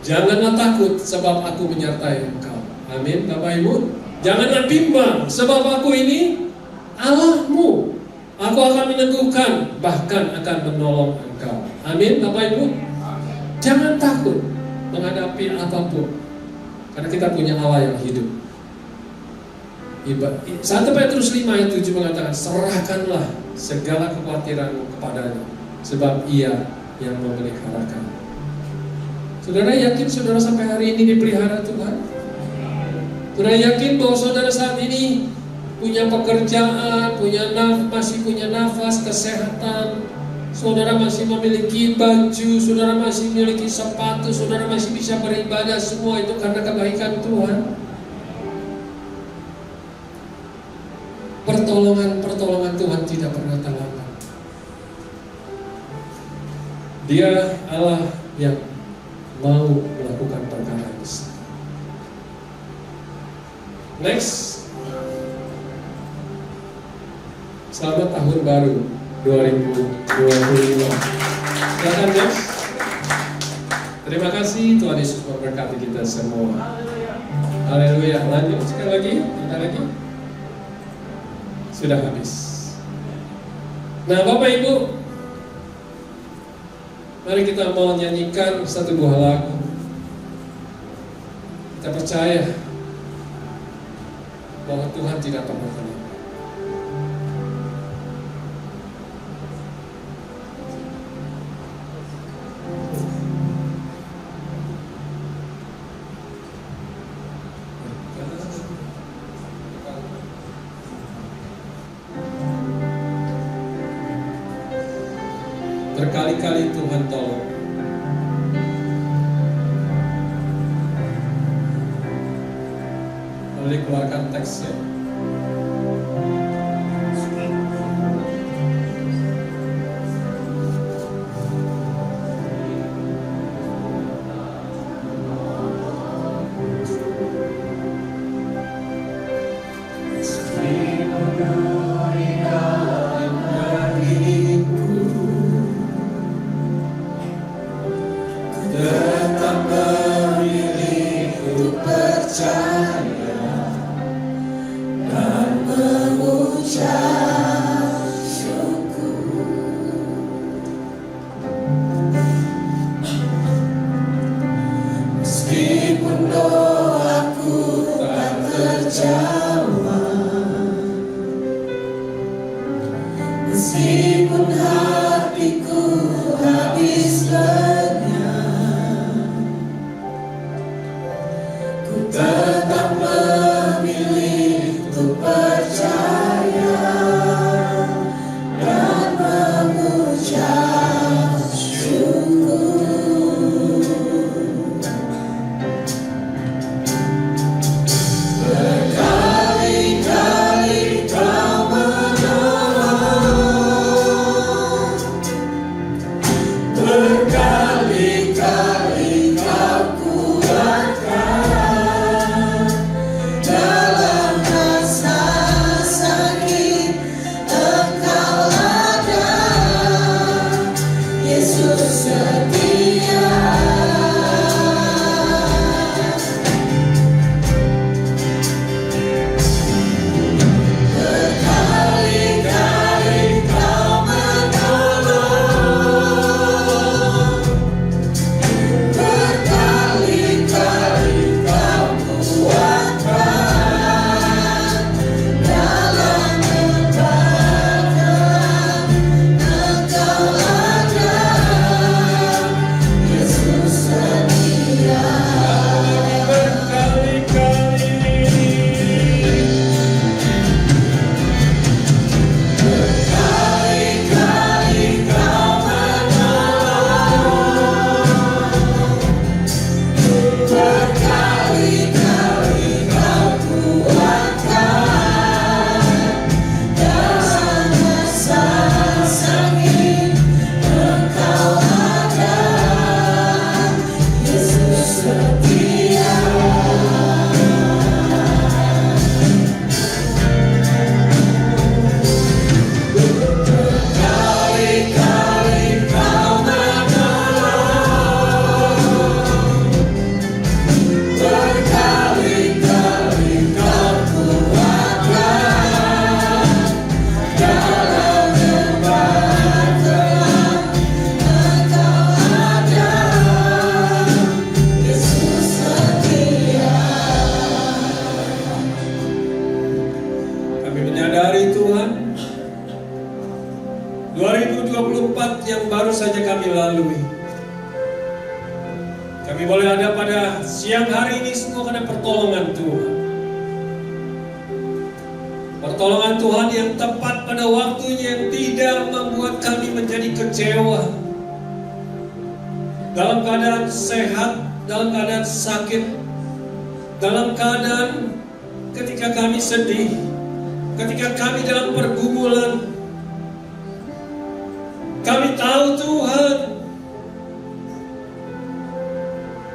B: Janganlah takut sebab aku menyertai engkau. Amin, Bapak Ibu. Janganlah bimbang sebab aku ini Allahmu. Aku akan meneguhkan, bahkan akan menolong engkau. Amin, Bapak Ibu. Jangan takut menghadapi apapun, karena kita punya Allah yang hidup. 1 Petrus 5 ayat 7 mengatakan, serahkanlah segala kekhawatiranmu kepadanya, sebab ia yang memeliharakan. Saudara yakin saudara sampai hari ini dipelihara Tuhan? Saudara yakin bahwa saudara saat ini punya pekerjaan, masih punya nafas, kesehatan, saudara masih memiliki baju, saudara masih memiliki sepatu, saudara masih bisa beribadah, semua itu karena kebaikan Tuhan. Pertolongan Tuhan tidak pernah terlambat. Dia Allah yang mau melakukan perkara yang besar. Next, selamat tahun baru 2025. Silakan Mas. Terima kasih, Tuhan Yesus memberkati kita semua. Haleluya. Lanjut sekali lagi, kita lagi. Sudah habis. Nah, Bapak Ibu, mari kita mau nyanyikan satu buah lagu. Kita percaya bahwa Tuhan tidak pernah terlambat. Berkali-kali Tuhan tolong. Boleh keluarkan teksnya. 2024 yang baru saja kami lalui. Kami boleh ada pada siang hari ini semua karena pertolongan Tuhan. Pertolongan Tuhan yang tepat pada waktunya, yang tidak membuat kami menjadi kecewa. Dalam keadaan sehat, dalam keadaan sakit, dalam keadaan ketika kami sedih, ketika kami dalam pergumulan, kami tahu Tuhan,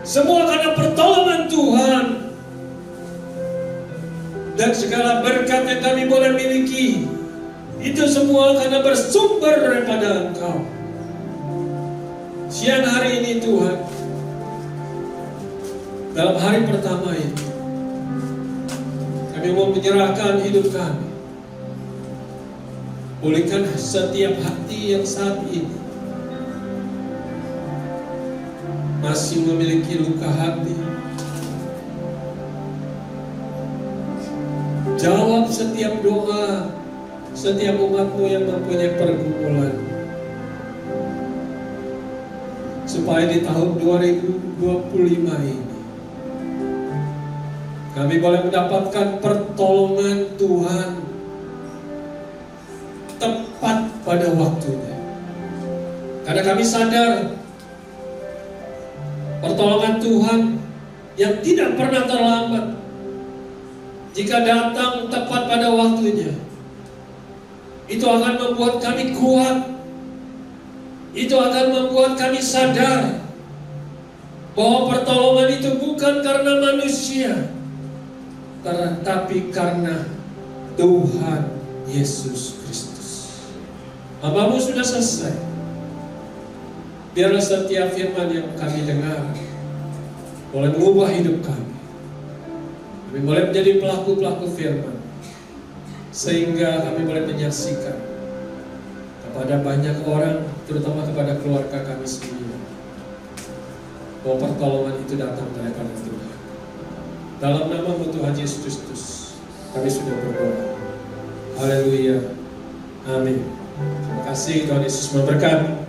B: semua karena pertolongan Tuhan. Dan segala berkat yang kami boleh miliki, itu semua karena bersumber daripada Engkau. Siang hari ini Tuhan, dalam hari pertama ini, kami mau menyerahkan hidup kami. Pulihkan setiap hati yang saat ini masih memiliki luka hati. Jawab setiap doa setiap umat-Mu yang mempunyai pergumulan, supaya di tahun 2025 ini kami boleh mendapatkan pertolongan Tuhan tepat pada waktunya. Karena kami sadar pertolongan Tuhan yang tidak pernah terlambat, jika datang tepat pada waktunya, itu akan membuat kami kuat. Itu akan membuat kami sadar bahwa pertolongan itu bukan karena manusia, tapi karena Tuhan Yesus Kristus. Hamba-Mu sudah selesai. Biarlah setiap firman yang kami dengar boleh mengubah hidup kami. Kami boleh menjadi pelaku-pelaku firman, sehingga kami boleh menyaksikan kepada banyak orang, terutama kepada keluarga kami sendiri, bahwa pertolongan itu datang daripada Tuhan. Dalam nama-Mu Tuhan Yesus Kristus, kami sudah berdoa. Haleluya. Amin. Terima kasih, Tuhan Yesus memberkati.